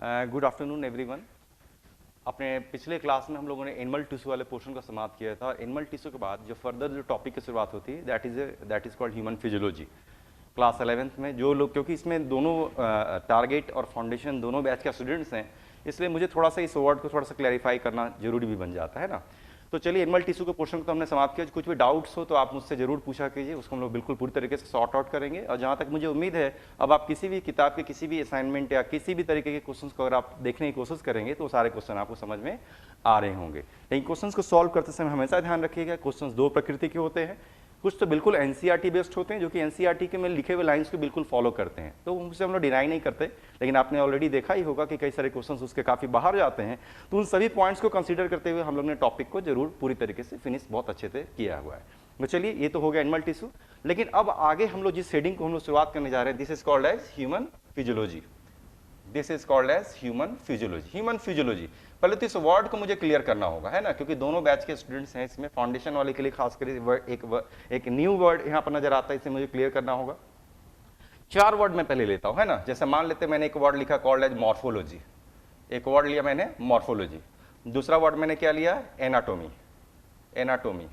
Good afternoon everyone. अपने पिछले class में हम लोगों ने एनिमल टिश्यू वाले पोर्शन को समाप्त किया था। एनिमल टिश्यू के बाद जो फर्दर जो टॉपिक की शुरुआत होती है that is called human physiology. Class 11th में जो लोग, क्योंकि इसमें दोनों टारगेट और फाउंडेशन दोनों बैच के स्टूडेंट्स हैं, इसलिए मुझे थोड़ा सा इस वर्ड को थोड़ा सा क्लैरिफाई करना जरूरी भी बन जाता है ना। तो चलिए, एनिमल टिश्यू के पोर्शन को तो हमने समाप्त किया। कुछ भी डाउट्स हो तो आप मुझसे जरूर पूछा कीजिए, उसको हम लोग बिल्कुल पूरी तरीके से सॉर्ट आउट करेंगे। और जहाँ तक मुझे उम्मीद है, अब आप किसी भी किताब के किसी भी असाइनमेंट या किसी भी तरीके के क्वेश्चंस को अगर आप देखने की कोशिश करेंगे तो सारे क्वेश्चन आपको समझ में आ रहे होंगे। लेकिन क्वेश्चंस को सॉल्व करते समय हमेशा ध्यान रखिएगा, क्वेश्चंस दो प्रकृति के होते हैं। कुछ तो बिल्कुल एनसीईआरटी बेस्ड होते हैं, जो कि एनसीईआरटी के में लिखे हुए लाइंस को बिल्कुल फॉलो करते हैं, तो उनसे हम लोग डिनाई नहीं करते। लेकिन आपने ऑलरेडी देखा ही होगा कि कई सारे क्वेश्चंस उसके काफ़ी बाहर जाते हैं, तो उन सभी पॉइंट्स को कंसीडर करते हुए हम लोग ने टॉपिक को जरूर पूरी तरीके से फिनिश बहुत अच्छे से किया हुआ है। तो चलिए, ये तो हो गया एनिमल टिश्यू। लेकिन अब आगे हम लोग जिस हेडिंग को हम लोग शुरुआत करने जा रहे हैं, this is called as human physiology. This is called as human physiology. Human physiology, पहले तो इस वर्ड को मुझे क्लियर करना होगा, है ना, क्योंकि दोनों बैच के स्टूडेंट्स हैं। इसमें फाउंडेशन वाले के लिए खासकर एक न्यू वर्ड यहाँ पर नजर आता है, इसे मुझे क्लियर करना होगा। 4 वर्ड मैं पहले लेता हूँ, है ना। जैसे मान लेते मैंने एक वर्ड लिखा कॉल्ड एज मॉर्फोलॉजी, एक वर्ड लिया मैंने मॉर्फोलॉजी। दूसरा वर्ड मैंने क्या लिया, एनाटोमी, एनाटोमी।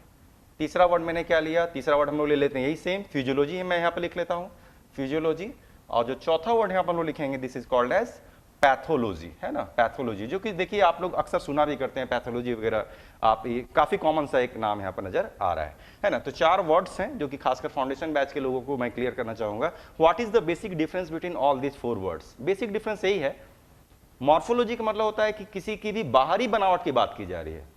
तीसरा वर्ड मैंने क्या लिया, तीसरा वर्ड हम लोग ले लेते हैं यही सेम, फिजियोलॉजी मैं यहाँ पर लिख लेता हूँ, फिजियोलॉजी। और जो चौथा वर्ड यहाँ पर हम लोग लिखेंगे, this is called as pathology, है ना, पैथोलॉजी। जो कि देखिए आप लोग अक्सर सुना भी करते हैं, पैथोलॉजी वगैरह, आप ये काफी कॉमन सा एक नाम यहाँ पर नजर आ रहा है ना। तो 4 वर्ड्स हैं जो कि खासकर फाउंडेशन बैच के लोगों को मैं क्लियर करना चाहूंगा। What is the basic difference between all this 4 words? Basic difference यही है, मॉर्फोलॉजी का मतलब होता है कि किसी की भी बाहरी बनावट की बात की जा रही है,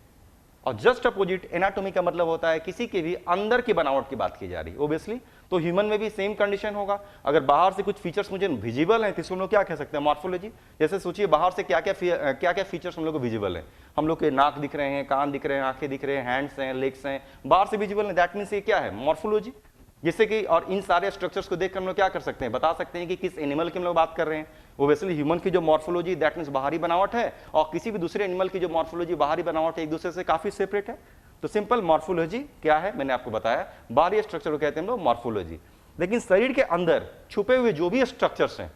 और जस्ट अपोजिट एनाटॉमी का मतलब होता है किसी के भी अंदर की बनावट की बात की जा रही है। ओब्वियसली तो ह्यूमन में भी सेम कंडीशन होगा। अगर बाहर से कुछ फीचर्स मुझे विजिबल हैं तो इसको हम लोग क्या कह सकते हैं, मॉर्फोलॉजी। जैसे सोचिए बाहर से क्या क्या फीचर्स हम लोग को विजिबल है। हम लोग के नाक दिख रहे हैं, कान दिख रहे हैं, आंखें दिख रहे हैं, हैंड्स हैं, लेग्स हैं, बाहर से विजिबल है, दैट मीन्स ये क्या है, मॉर्फोलॉजी। जिससे कि और इन सारे स्ट्रक्चर्स को देखकर हम लोग क्या कर सकते हैं, बता सकते हैं कि किस एनिमल की हम लोग बात कर रहे हैं। ओब्वियसली ह्यूमन की जो मॉर्फोलॉजी दैट मीन्स बाहरी बनावट है, और किसी भी दूसरे एनिमल की जो मॉर्फोलॉजी बाहरी बनावट है, एक दूसरे से काफी सेपरेट है। तो सिंपल मॉर्फोलॉजी क्या है, मैंने आपको बताया, बाहरी स्ट्रक्चर को कहते हैं हम लोग मॉर्फोलॉजी। लेकिन शरीर के अंदर छुपे हुए जो भी स्ट्रक्चर्स हैं,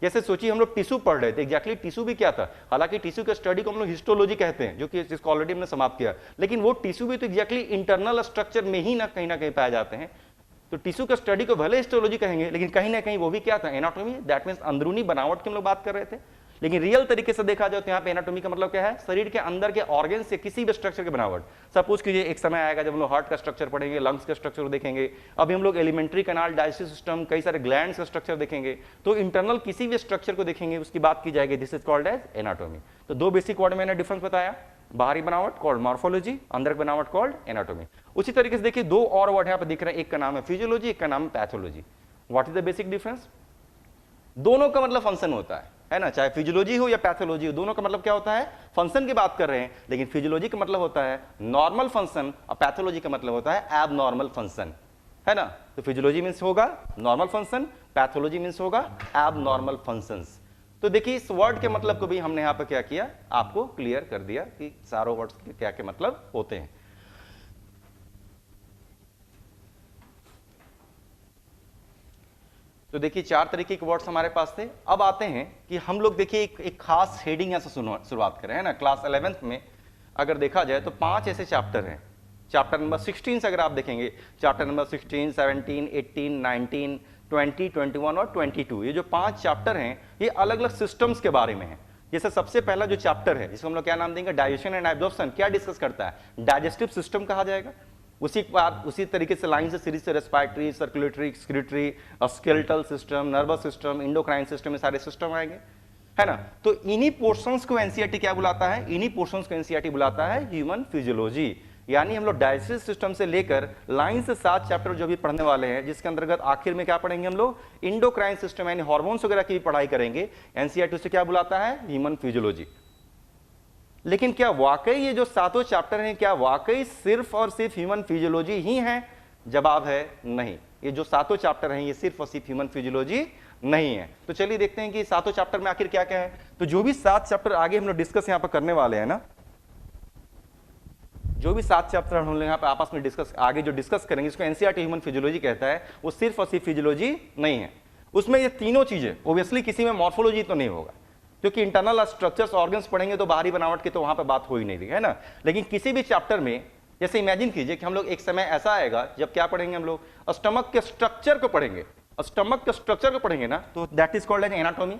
जैसे सोचिए हम लोग टिश्यू पढ़ रहे थे, एग्जैक्टली टिश्यू भी क्या था। हालांकि टिश्यू के स्टडी को हम लोग हिस्टोलॉजी कहते हैं, जो कि जिसको ऑलरेडी हमने समाप्त किया, लेकिन वो टिश्यू भी तो एग्जैक्टली इंटरनल स्ट्रक्चर में ही ना कहीं पाए जाते हैं। तो टिश्यू के स्टडी को भले हिस्टोलॉजी कहेंगे, लेकिन कहीं ना कहीं वो भी क्या था, एनाटॉमी। दैट मीन्स अंदरूनी बनावट की हम लोग बात कर रहे थे। लेकिन रियल तरीके से देखा जाए तो यहाँ पे एनाटॉमी का मतलब क्या है, शरीर के अंदर के ऑर्गन से किसी भी स्ट्रक्चर की बनावट। सपोज कीजिए एक समय आएगा जब हम लोग हार्ट का स्ट्रक्चर पढ़ेंगे, लंग्स का स्ट्रक्चर देखेंगे, अभी हम लोग एलिमेंट्री कैनाल, डाइजेस्टिव सिस्टम, कई सारे ग्लैंड्स का स्ट्रक्चर देखेंगे, तो इंटरनल किसी भी स्ट्रक्चर को देखेंगे, उसकी बात की जाएगी, this is called as anatomy. तो 2 बेसिक वर्ड मैंने डिफरेंस बताया, बाहरी बनावट कॉल्ड मॉर्फोलॉजी, अंदर की बनावट कॉल्ड एनाटॉमी। उसी तरीके से देखिए 2 और वर्ड यहाँ पे दिख रहे हैं, एक का नाम है फिजियोलॉजी, एक का नाम है pathology. What is the basic difference? दोनों का मतलब फंक्शन होता है ना, चाहे फिजियोलॉजी हो या पैथोलॉजी हो, दोनों का मतलब क्या होता है, फंक्शन की बात कर रहे हैं। लेकिन फिजियोलॉजी का मतलब होता है नॉर्मल फंक्शन, और पैथोलॉजी का मतलब होता है एबनॉर्मल फंक्शन, है ना। तो फिजियोलॉजी मींस होगा नॉर्मल फंक्शन, पैथोलॉजी मींस होगा एबनॉर्मल फंक्शंस। तो देखिए इस वर्ड के मतलब को भी हमने यहां पर क्या किया, आपको क्लियर कर दिया कि सारों वर्ड्स के क्या क्या मतलब होते हैं। तो देखिए 4 तरीके के वर्ड्स हमारे पास थे। अब आते हैं कि हम लोग देखिए एक खास हेडिंग यहां से शुरुआत करें, है ना। क्लास 11th में अगर देखा जाए तो 5 ऐसे चैप्टर हैं। चैप्टर नंबर 16 से अगर आप देखेंगे, चैप्टर नंबर 16, 17, 18, 19, 20, 21 और 22, ये जो 5 चैप्टर हैं ये अलग अलग सिस्टम्स के बारे में है। जैसे सबसे पहला जो चैप्टर है, जिसको हम लोग क्या नाम देंगे, डाइजेशन एंड एब्जॉर्प्शन, क्या डिस्कस करता है, डाइजेस्टिव सिस्टम कहा जाएगा। उसी तरीके से लाइन से सीरीज से respiratory, circulatory, excretory, skeletal system, nervous system, endocrine system, ये सारे सिस्टम आएंगे, है ना। तो इन्हीं पोर्शंस को एनसीईआरटी क्या बुलाता है, इन्हीं पोर्शंस को एनसीईआरटी बुलाता है ह्यूमन फिजियोलॉजी। यानी हम लोग डाइजेस्टिव सिस्टम से लेकर लाइन से 7 चैप्टर जो भी पढ़ने वाले हैं, जिसके अंतर्गत आखिर में क्या पढ़ेंगे हम लोग, इंडोक्राइन सिस्टम यानी हार्मोन्स वगैरह की भी पढ़ाई करेंगे। एनसीईआरटी से क्या बुलाता है, ह्यूमन फिजियोलॉजी। लेकिन क्या वाकई ये जो 7 चैप्टर हैं, क्या वाकई सिर्फ और सिर्फ ह्यूमन फिजियोलॉजी ही है? जवाब है नहीं। ये जो 7 चैप्टर हैं ये सिर्फ और सिर्फ ह्यूमन फिजियोलॉजी नहीं है। तो चलिए देखते हैं कि 7 चैप्टर में आखिर क्या क्या है। तो जो भी 7 चैप्टर आगे हम लोग डिस्कस यहाँ पर करने वाले हैं ना, जो भी 7 चैप्टर हम लोग यहाँ पे आपस में आगे जो डिस्कस करेंगे, इसको एनसीईआरटी ह्यूमन फिजियोलॉजी कहता है, वो सिर्फ और सिर्फ फिजियोलॉजी नहीं है। उसमें ये तीनों चीजें, ओब्वियसली किसी में मॉर्फोलॉजी तो नहीं होगा, क्योंकि इंटरनल स्ट्रक्चर्स ऑर्गन्स पढ़ेंगे तो बाहरी बनावट की तो वहां पे बात हो ही नहीं रही है ना। लेकिन किसी भी चैप्टर में जैसे इमेजिन कीजिए कि हम लोग एक समय ऐसा आएगा जब क्या पढ़ेंगे, हम लोग स्टमक के स्ट्रक्चर को पढ़ेंगे, स्टमक के स्ट्रक्चर को पढ़ेंगे ना, तो that is called as anatomy.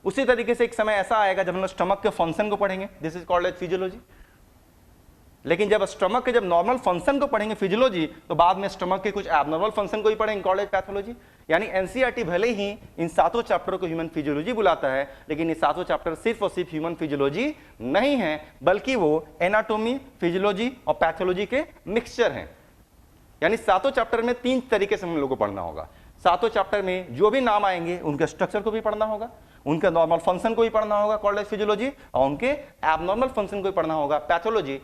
उसी तरीके से एक समय ऐसा आएगा जब हम लोग स्टमक के फंक्शन को पढ़ेंगे, this is called as physiology. लेकिन जब स्टमक के जब नॉर्मल फंक्शन को पढ़ेंगे फिजियोलॉजी, तो बाद में स्टमक के कुछ एबनॉर्मल फंक्शन को ही पढ़ेंगे, कॉल्ड एज पैथोलॉजी। यानी एनसीईआरटी भले ही इन 7 चैप्टरों को ह्यूमन फिजियोलॉजी बुलाता है, लेकिन ये 7 चैप्टर सिर्फ और सिर्फ ह्यूमन फिजियोलॉजी नहीं है, बल्कि वो एनाटॉमी, फिजियोलॉजी और पैथोलॉजी के मिक्सचर हैं। यानी 7 चैप्टर में 3 तरीके से हम लोग को पढ़ना होगा। 7 चैप्टर में जो भी नाम आएंगे उनके स्ट्रक्चर को भी पढ़ना होगा, उनके नॉर्मल फंक्शन को भी पढ़ना होगा, कॉल्ड एज फिजियोलॉजी, और उनके एबनॉर्मल फंक्शन को भी पढ़ना होगा, पैथोलॉजी।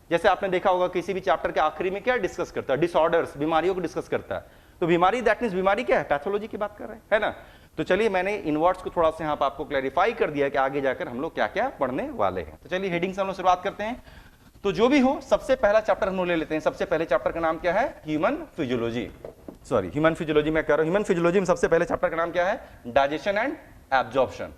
जैसे आपने देखा होगा किसी भी चैप्टर के आखिरी में क्या डिस्कस करता है, डिसऑर्डर्स, बीमारियों को डिस्कस करता है। तो बीमारी, दैट मींस बीमारी क्या है, पैथोलॉजी की बात कर रहे हैं, है ना। तो चलिए मैंने इन वर्ड्स को थोड़ा सा यहाँ पर आपको क्लैरिफाई कर दिया कि आगे जाकर हम लोग क्या क्या पढ़ने वाले हैं। तो चलिए हेडिंग से हम लोग शुरुआत करते हैं। तो जो भी हो, सबसे पहला चैप्टर हम लोग ले लेते हैं। सबसे पहले चैप्टर का नाम क्या है, human physiology. Sorry, human physiology मैं कह रहा हूं, ह्यूमन फिजियोलॉजी में सबसे पहले चैप्टर का नाम क्या है, digestion and absorption.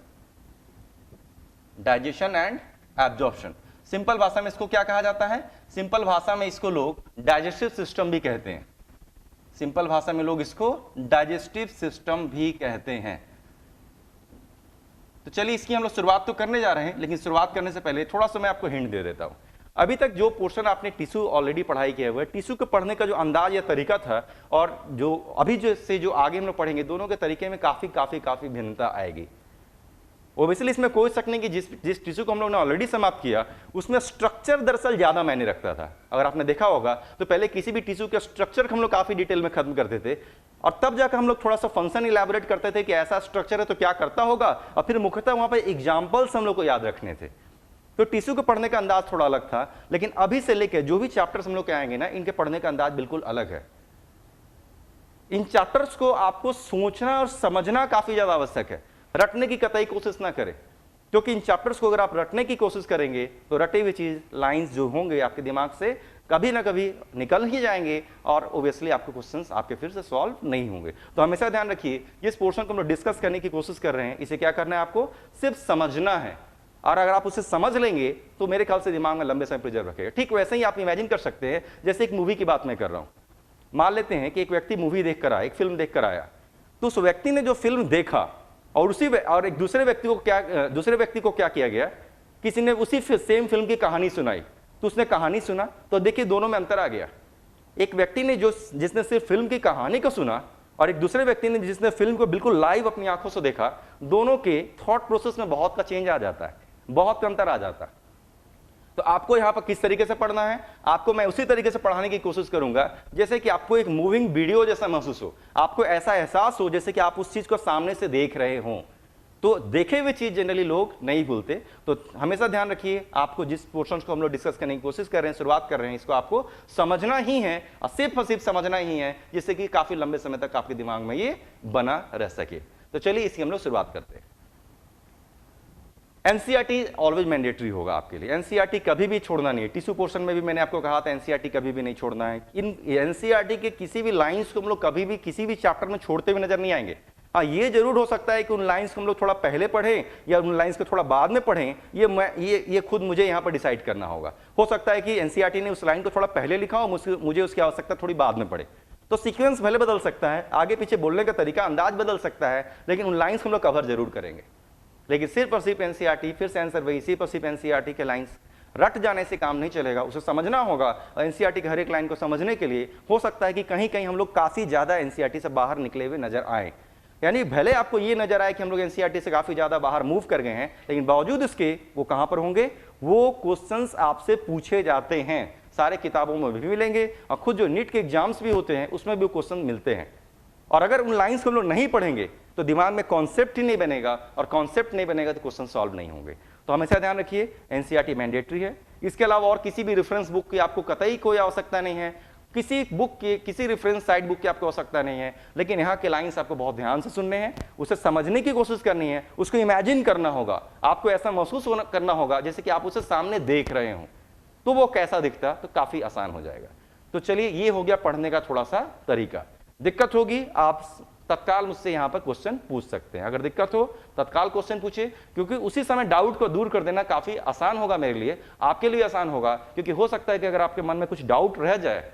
Digestion and absorption, simple भाषा में इसको क्या कहा जाता है, सिंपल भाषा में इसको लोग डाइजेस्टिव सिस्टम भी कहते हैं। सिंपल भाषा में लोग इसको डाइजेस्टिव सिस्टम भी कहते हैं। तो चलिए इसकी हम लोग शुरुआत तो करने जा रहे हैं, लेकिन शुरुआत करने से पहले थोड़ा सा मैं आपको हिंट दे देता हूं। अभी तक जो पोर्शन आपने टिश्यू ऑलरेडी पढ़ाई किया हुआ है, टिश्यू को पढ़ने का जो अंदाज या तरीका था और जो अभी जो आगे हम लोग पढ़ेंगे, दोनों के तरीके में काफी भिन्नता आएगी। ओबियसली इसमें कोई शक नहीं कि जिस टिश्यू को हम लोग ने ऑलरेडी समाप्त किया उसमें स्ट्रक्चर दरअसल ज्यादा मायने रखता था। अगर आपने देखा होगा तो पहले किसी भी टिश्यू के स्ट्रक्चर को हम लोग काफी डिटेल में खत्म करते थे, और तब जाकर हम लोग थोड़ा सा फंक्शन इलैबोरेट करते थे कि ऐसा स्ट्रक्चर है तो क्या करता होगा, और फिर मुख्यतः वहां पर एग्जाम्पल्स हम लोग को याद रखने थे। तो टिश्यू को पढ़ने का अंदाज थोड़ा अलग था, लेकिन अभी से लेकर जो भी चैप्टर्स हम लोग के आएंगे ना, इनके पढ़ने का अंदाज बिल्कुल अलग है। इन चैप्टर्स को आपको सोचना और समझना काफी ज्यादा आवश्यक है, रटने की कतई कोशिश ना करें, क्योंकि इन चैप्टर्स को अगर आप रटने की कोशिश करेंगे तो रटे हुई चीज, लाइंस जो होंगे आपके दिमाग से कभी ना कभी निकल ही जाएंगे, और ओबियसली आपके क्वेश्चंस आपके फिर से सॉल्व नहीं होंगे। तो हमेशा ध्यान रखिए, जिस पोर्शन को हम लोग डिस्कस करने की कोशिश कर रहे हैं, इसे क्या करना है, आपको सिर्फ समझना है, और अगर आप उसे समझ लेंगे तो मेरे ख्याल से दिमाग में लंबे समय प्रिजर्व रखेगा। ठीक वैसे ही आप इमेजिन कर सकते हैं, जैसे एक मूवी की बात मैं कर रहा हूं। मान लेते हैं कि एक व्यक्ति मूवी देखकर आया, एक फिल्म देखकर आया, तो उस व्यक्ति ने जो फिल्म देखा और एक दूसरे व्यक्ति को क्या किया गया, किसी ने उसी सेम फिल्म की कहानी सुनाई, तो उसने कहानी सुना, तो देखिए दोनों में अंतर आ गया। एक व्यक्ति ने जिसने सिर्फ फिल्म की कहानी को सुना, और एक दूसरे व्यक्ति ने जिसने फिल्म को बिल्कुल लाइव अपनी आंखों से देखा, दोनों के थॉट प्रोसेस में बहुत का चेंज आ जाता है, बहुत अंतर आ जाता है। तो आपको यहां पर किस तरीके से पढ़ना है, आपको मैं उसी तरीके से पढ़ाने की कोशिश करूंगा जैसे कि आपको एक मूविंग वीडियो जैसा महसूस हो, आपको ऐसा एहसास हो जैसे कि आप उस चीज को सामने से देख रहे हो। तो देखे हुए चीज जनरली लोग नहीं भूलते। तो हमेशा ध्यान रखिए, आपको जिस पोर्शन को हम लोग डिस्कस करने की कोशिश कर रहे हैं, शुरुआत कर रहे हैं, इसको आपको समझना ही है, और सिर्फ समझना ही है, जिससे कि काफी लंबे समय तक आपके दिमाग में ये बना रह सके। तो चलिए इसकी हम लोग शुरुआत करते हैं। एनसीईआरटी ऑलवेज मैंडेटरी होगा आपके लिए, एनसीईआरटी कभी भी छोड़ना नहीं है। टिश्यू पोर्शन में भी मैंने आपको कहा था एनसीईआरटी कभी भी नहीं छोड़ना है। इन एनसीईआरटी के किसी भी लाइंस को हम लोग कभी भी किसी भी चैप्टर में छोड़ते हुए नजर नहीं आएंगे। हाँ, ये जरूर हो सकता है कि उन लाइंस को हम लोग थोड़ा पहले पढ़ें या उन लाइंस को थोड़ा बाद में पढ़ें, ये खुद मुझे यहाँ पर डिसाइड करना होगा। हो सकता है कि एनसीईआरटी ने उस लाइन को थोड़ा पहले लिखा हो, मुझे उसकी आवश्यकता थोड़ी बाद में पड़े, तो सीक्वेंस भले बदल सकता है, आगे पीछे बोलने का तरीका, अंदाज बदल सकता है, लेकिन उन लाइंस को हम लोग कवर जरूर करेंगे। लेकिन सिर्फ और सिर्फ एनसीईआरटी, फिर से आंसर वही, सिर्फ और सिर्फ एनसीईआरटी के लाइंस रट जाने से काम नहीं चलेगा, उसे समझना होगा। और एनसीईआरटी के हर एक लाइन को समझने के लिए हो सकता है कि कहीं कहीं हम लोग काफी ज्यादा एनसीईआरटी से बाहर निकले हुए नजर आए, यानी भले आपको ये नजर आए कि हम लोग एनसीईआरटी से काफी ज्यादा बाहर मूव कर गए हैं, लेकिन बावजूद इसके वो कहां पर होंगे, वो क्वेश्चंस आपसे पूछे जाते हैं, सारे किताबों में भी मिलेंगे, और खुद जो नीट के एग्जाम्स भी होते हैं उसमें भी क्वेश्चन मिलते हैं। और अगर उन लाइंस को हम लोग नहीं पढ़ेंगे तो दिमाग में कॉन्सेप्ट ही नहीं बनेगा, और कॉन्सेप्ट नहीं बनेगा तो क्वेश्चन सॉल्व नहीं होंगे। तो हमेशा ध्यान रखिए, एनसीईआरटी मैंडेटरी है। इसके अलावा और किसी भी रेफरेंस बुक की आपको कतई कोई आवश्यकता नहीं है, किसी बुक की, किसी रेफरेंस साइट बुक की आपको आवश्यकता नहीं है, लेकिन यहाँ के लाइंस आपको बहुत ध्यान से सुनने हैं, उसे समझने की कोशिश करनी है, उसको इमेजिन करना होगा, आपको ऐसा महसूस करना होगा जैसे कि आप उसे सामने देख रहे हो, तो वो कैसा दिखता, तो काफी आसान हो जाएगा। तो चलिए, ये हो गया पढ़ने का थोड़ा सा तरीका। दिक्कत होगी, आप तत्काल मुझसे यहाँ पर क्वेश्चन पूछ सकते हैं। अगर दिक्कत हो तत्काल क्वेश्चन पूछिए, क्योंकि उसी समय डाउट को दूर कर देना काफी आसान होगा मेरे लिए, आपके लिए आसान होगा, क्योंकि हो सकता है कि अगर आपके मन में कुछ डाउट रह जाए,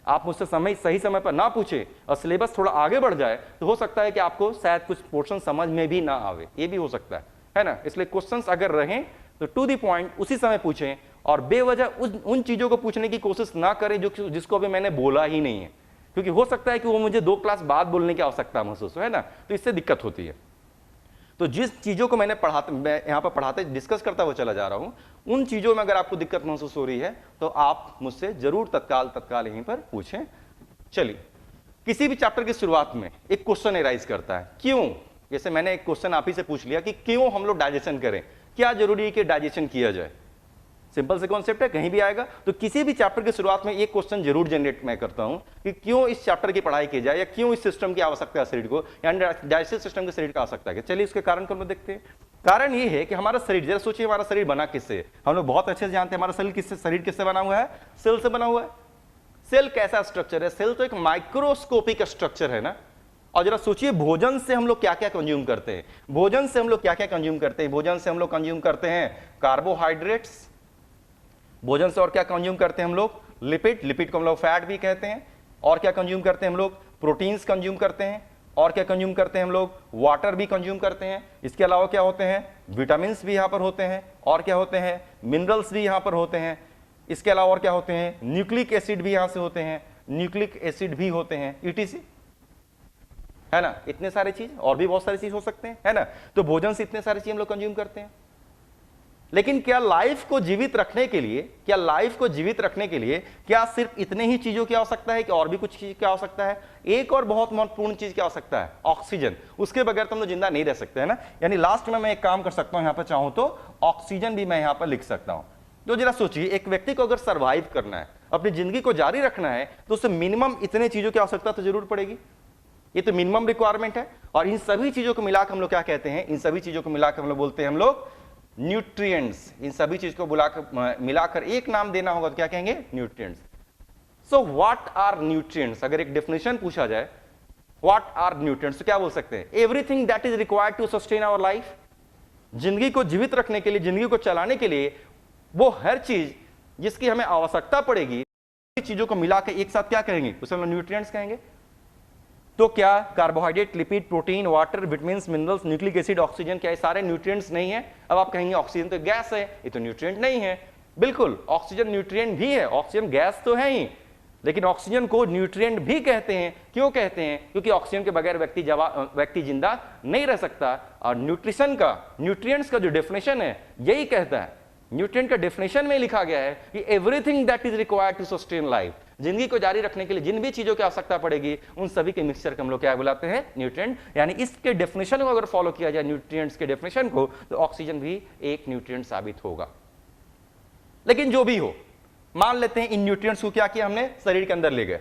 आप मुझसे सही समय पर ना पूछे और सिलेबस थोड़ा आगे बढ़ जाए, तो हो सकता है कि आपको शायद कुछ पोर्शन समझ में भी ना आवे, ये भी हो सकता है ना। इसलिए क्वेश्चंस अगर रहें तो टू द पॉइंट उसी समय पूछें, और बेवजह उन चीजों को पूछने की कोशिश ना करें जिसको अभी मैंने बोला ही नहीं है, क्योंकि हो सकता है कि वो मुझे 2 क्लास बाद बोलने की आवश्यकता महसूस हो, है ना, तो इससे दिक्कत होती है। तो जिस चीजों को मैं यहाँ पर पढ़ाते डिस्कस करता हुआ चला जा रहा हूं, उन चीजों में अगर आपको दिक्कत महसूस हो रही है तो आप मुझसे जरूर तत्काल यहीं पर पूछें। चलिए, किसी भी चैप्टर की शुरुआत में एक क्वेश्चन एराइज करता है, क्यों। जैसे मैंने एक क्वेश्चन आप ही से पूछ लिया कि क्यों हम लोग डाइजेशन करें, क्या जरूरी है कि डाइजेशन किया जाए। सिंपल से कॉन्सेप्ट है, कहीं भी आएगा। तो किसी भी चैप्टर की शुरुआत में एक क्वेश्चन जरूर जनरेट मैं करता हूं कि क्यों इस चैप्टर की पढ़ाई की जाए, या क्यों इस सिस्टम की आवश्यकता है शरीर को, यानी डाइजेस्टिव सिस्टम के शरीर की आवश्यकता है। चलिए उसके कारण को हम देखते हैं। कारण ये है कि हमारा शरीर, जरा सोचिए हमारा शरीर बना किससे। हम लोग बहुत अच्छे से जानते हैं हमारा शरीर किससे बना हुआ है, सेल से बना हुआ है। सेल कैसा स्ट्रक्चर है, सेल तो एक माइक्रोस्कोपिक स्ट्रक्चर है ना। और जरा सोचिए भोजन से हम लोग क्या क्या कंज्यूम करते हैं, भोजन से हम लोग क्या क्या कंज्यूम करते हैं। भोजन से हम लोग कंज्यूम करते हैं कार्बोहाइड्रेट्स, भोजन से और क्या कंज्यूम करते हैं हम लोग, लिपिड को हम लोग फैट भी कहते हैं। और क्या कंज्यूम करते हैं हम लोग, प्रोटीन्स कंज्यूम करते हैं। और क्या कंज्यूम करते हैं हम लोग, वाटर भी कंज्यूम करते हैं। इसके अलावा क्या होते हैं, विटामिन भी यहां पर होते हैं। और क्या होते हैं, मिनरल्स भी यहां पर होते हैं। इसके अलावा और क्या होते हैं, न्यूक्लिक एसिड भी यहां से होते हैं, न्यूक्लिक एसिड भी होते हैं, ईटीसी, है ना। इतने सारे चीज, और भी बहुत सारी चीज हो सकते हैं, है ना। तो भोजन से इतने सारी चीज हम लोग कंज्यूम करते हैं। लेकिन क्या लाइफ को जीवित रखने के लिए, क्या सिर्फ इतने ही चीजों की आवश्यकता है कि और भी कुछ चीज की आवश्यकता है। एक और बहुत महत्वपूर्ण चीज की आवश्यकता है, ऑक्सीजन। उसके बगैर तो हम लोग जिंदा नहीं रह सकते, है ना। यानी लास्ट में मैं एक काम कर सकता हूं, यहां पर चाहूं तो ऑक्सीजन भी मैं यहां पर लिख सकता हूं। तो जरा सोचिए, एक व्यक्ति को अगर सर्वाइव करना है, अपनी जिंदगी को जारी रखना है, तो उसे मिनिमम इतने चीजों की आवश्यकता तो जरूर पड़ेगी। ये तो मिनिमम रिक्वायरमेंट है। और इन सभी चीजों को मिलाकर हम लोग क्या कहते हैं, इन सभी चीजों को मिलाकर हम लोग बोलते हैं हम लोग न्यूट्रिएंट्स। इन सभी चीज को मिलाकर एक नाम देना होगा तो क्या कहेंगे, nutrients. So what are nutrients, अगर एक डेफिनेशन पूछा जाए व्हाट आर न्यूट्रिएंट्स, तो क्या बोल सकते हैं, everything that is required to sustain our life. जिंदगी को जीवित रखने के लिए, जिंदगी को चलाने के लिए वो हर चीज जिसकी हमें आवश्यकता पड़ेगी, चीजों को मिलाकर एक साथ क्या कहेंगे, उसे हम न्यूट्रिएंट्स कहेंगे। तो क्या carbohydrate, lipid, protein, water, vitamins, minerals, nucleic acid, oxygen, क्या ये सारे न्यूट्रिएंट्स नहीं है। अब आप कहेंगे ऑक्सीजन तो गैस है, ये तो न्यूट्रिएंट नहीं है। बिल्कुल, ऑक्सीजन न्यूट्रिएंट भी है, ऑक्सीजन गैस तो है ही, लेकिन ऑक्सीजन को न्यूट्रिएंट भी कहते हैं। क्यों कहते हैं, क्योंकि ऑक्सीजन के बगैर व्यक्ति जिंदा नहीं रह सकता। और न्यूट्रिएंट्स का जो डेफिनेशन है यही कहता है, न्यूट्रिएंट का डेफिनेशन में लिखा गया है कि everything that is required to sustain life. जिंदगी को जारी रखने के लिए जिन भी चीजों की आवश्यकता पड़ेगी, उन सभी के मिक्सचर को हम लोग क्या बुलाते हैं, न्यूट्रिएंट। यानी इसके डेफिनेशन को अगर फॉलो किया जाए, न्यूट्रिएंट्स के डेफिनेशन को, तो ऑक्सीजन भी एक न्यूट्रिएंट साबित होगा। लेकिन जो भी हो, मान लेते हैं इन न्यूट्रिएंट्स को क्या किया हमने, शरीर के अंदर ले गए।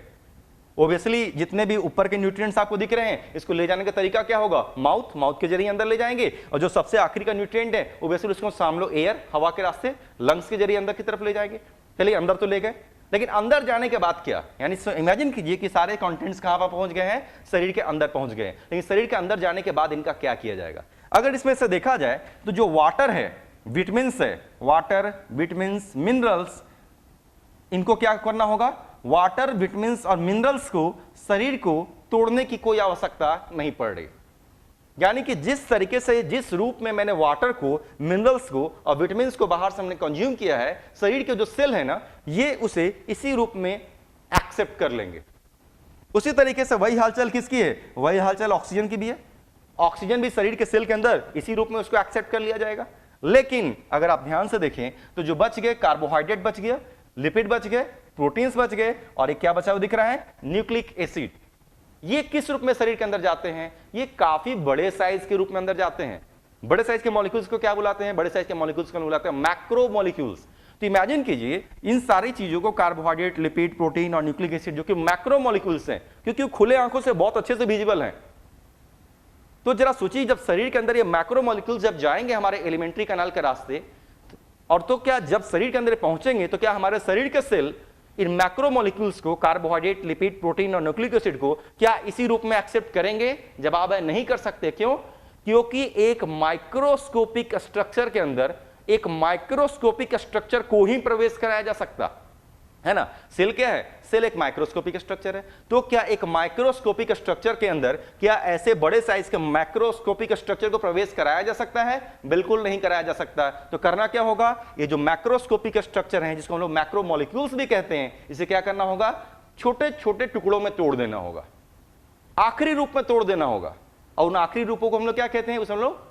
ओब्वियसली जितने भी ऊपर के न्यूट्रिएंट्स आपको दिख रहे हैं, इसको ले जाने का तरीका क्या होगा, माउथ के जरिए अंदर ले जाएंगे। और जो सबसे आखिरी का न्यूट्रिएंट है, ओब्वियसली उसको साम लो एयर, हवा के रास्ते, लंग्स के जरिए अंदर की तरफ ले जाएंगे। चलिए अंदर तो ले गए, लेकिन अंदर जाने के बाद क्या, यानी इमेजिन कीजिए कि सारे कंटेंट्स कहां पर पहुंच गए हैं, शरीर के अंदर पहुंच गए। लेकिन शरीर के अंदर जाने के बाद इनका क्या किया जाएगा। अगर इसमें से देखा जाए तो जो वाटर है, विटामिन्स है, वाटर, विटामिन्स, मिनरल्स, इनको क्या करना होगा, वाटर, विटामिन्स और मिनरल्स को शरीर को तोड़ने की कोई आवश्यकता नहीं पड़ रही। यानी कि जिस तरीके से, जिस रूप में मैंने वाटर को, मिनरल्स को और विटामिन्स को बाहर से हमने कंज्यूम किया है, शरीर के जो सेल है ना, ये उसे इसी रूप में एक्सेप्ट कर लेंगे। उसी तरीके से वही हालचाल किसकी है, वही हालचाल ऑक्सीजन की भी है। ऑक्सीजन भी शरीर के सेल के अंदर इसी रूप में उसको एक्सेप्ट कर लिया जाएगा। लेकिन अगर आप ध्यान से देखें तो जो बच गए, कार्बोहाइड्रेट बच गया, लिपिड बच गए, प्रोटीन्स बच गए, और एक क्या बचा हुआ दिख रहा है, न्यूक्लिक एसिड। ये किस रूप में शरीर के अंदर जाते हैं, ये काफी बड़े साइज के रूप में अंदर जाते हैं। बड़े साइज के मॉलिक्यूल्स को क्या बुलाते हैं, बड़े साइज के मॉलिक्यूल्स को बुलाते हैं मैक्रो मॉलिक्यूल्स। तो इमेजिन कीजिए इन सारी चीजों को, कार्बोहाइड्रेट, लिपिड, प्रोटीन और न्यूक्लिक एसिड, जो कि मैक्रो मॉलिक्यूल्स हैं, क्योंकि वो खुले आंखों से बहुत अच्छे से विजिबल हैं। तो जरा सोचिए, जब शरीर के अंदर ये मैक्रो मॉलिक्यूल्स जब जाएंगे हमारे एलिमेंट्री कैनाल के रास्ते, और तो क्या जब शरीर के अंदर पहुंचेंगे तो क्या हमारे शरीर के सेल इन मैक्रोमोलिक्यूल्स को, कार्बोहाइड्रेट, लिपिड, प्रोटीन और न्यूक्लिक एसिड को, क्या इसी रूप में एक्सेप्ट करेंगे? जवाब है नहीं कर सकते। क्यों? क्योंकि एक माइक्रोस्कोपिक स्ट्रक्चर के अंदर एक माइक्रोस्कोपिक स्ट्रक्चर को ही प्रवेश कराया जा सकता है ना। सेल क्या है? सेल एक माइक्रोस्कोपिक स्ट्रक्चर है। तो क्या एक माइक्रोस्कोपिक स्ट्रक्चर के अंदर क्या ऐसे बड़े साइज के मैक्रोस्कोपिक स्ट्रक्चर को प्रवेश कराया जा सकता है? बिल्कुल नहीं कराया जा सकता। तो करना क्या होगा? ये जो मैक्रोस्कोपिक स्ट्रक्चर है, जिसको हम लोग मैक्रोमोलिक्यूल्स भी कहते हैं, इसे क्या करना होगा? छोटे छोटे टुकड़ों में तोड़ देना होगा, आखिरी रूप में तोड़ देना होगा। और उन आखिरी रूपों को हम लोग क्या कहते हैं? उसे हम लोग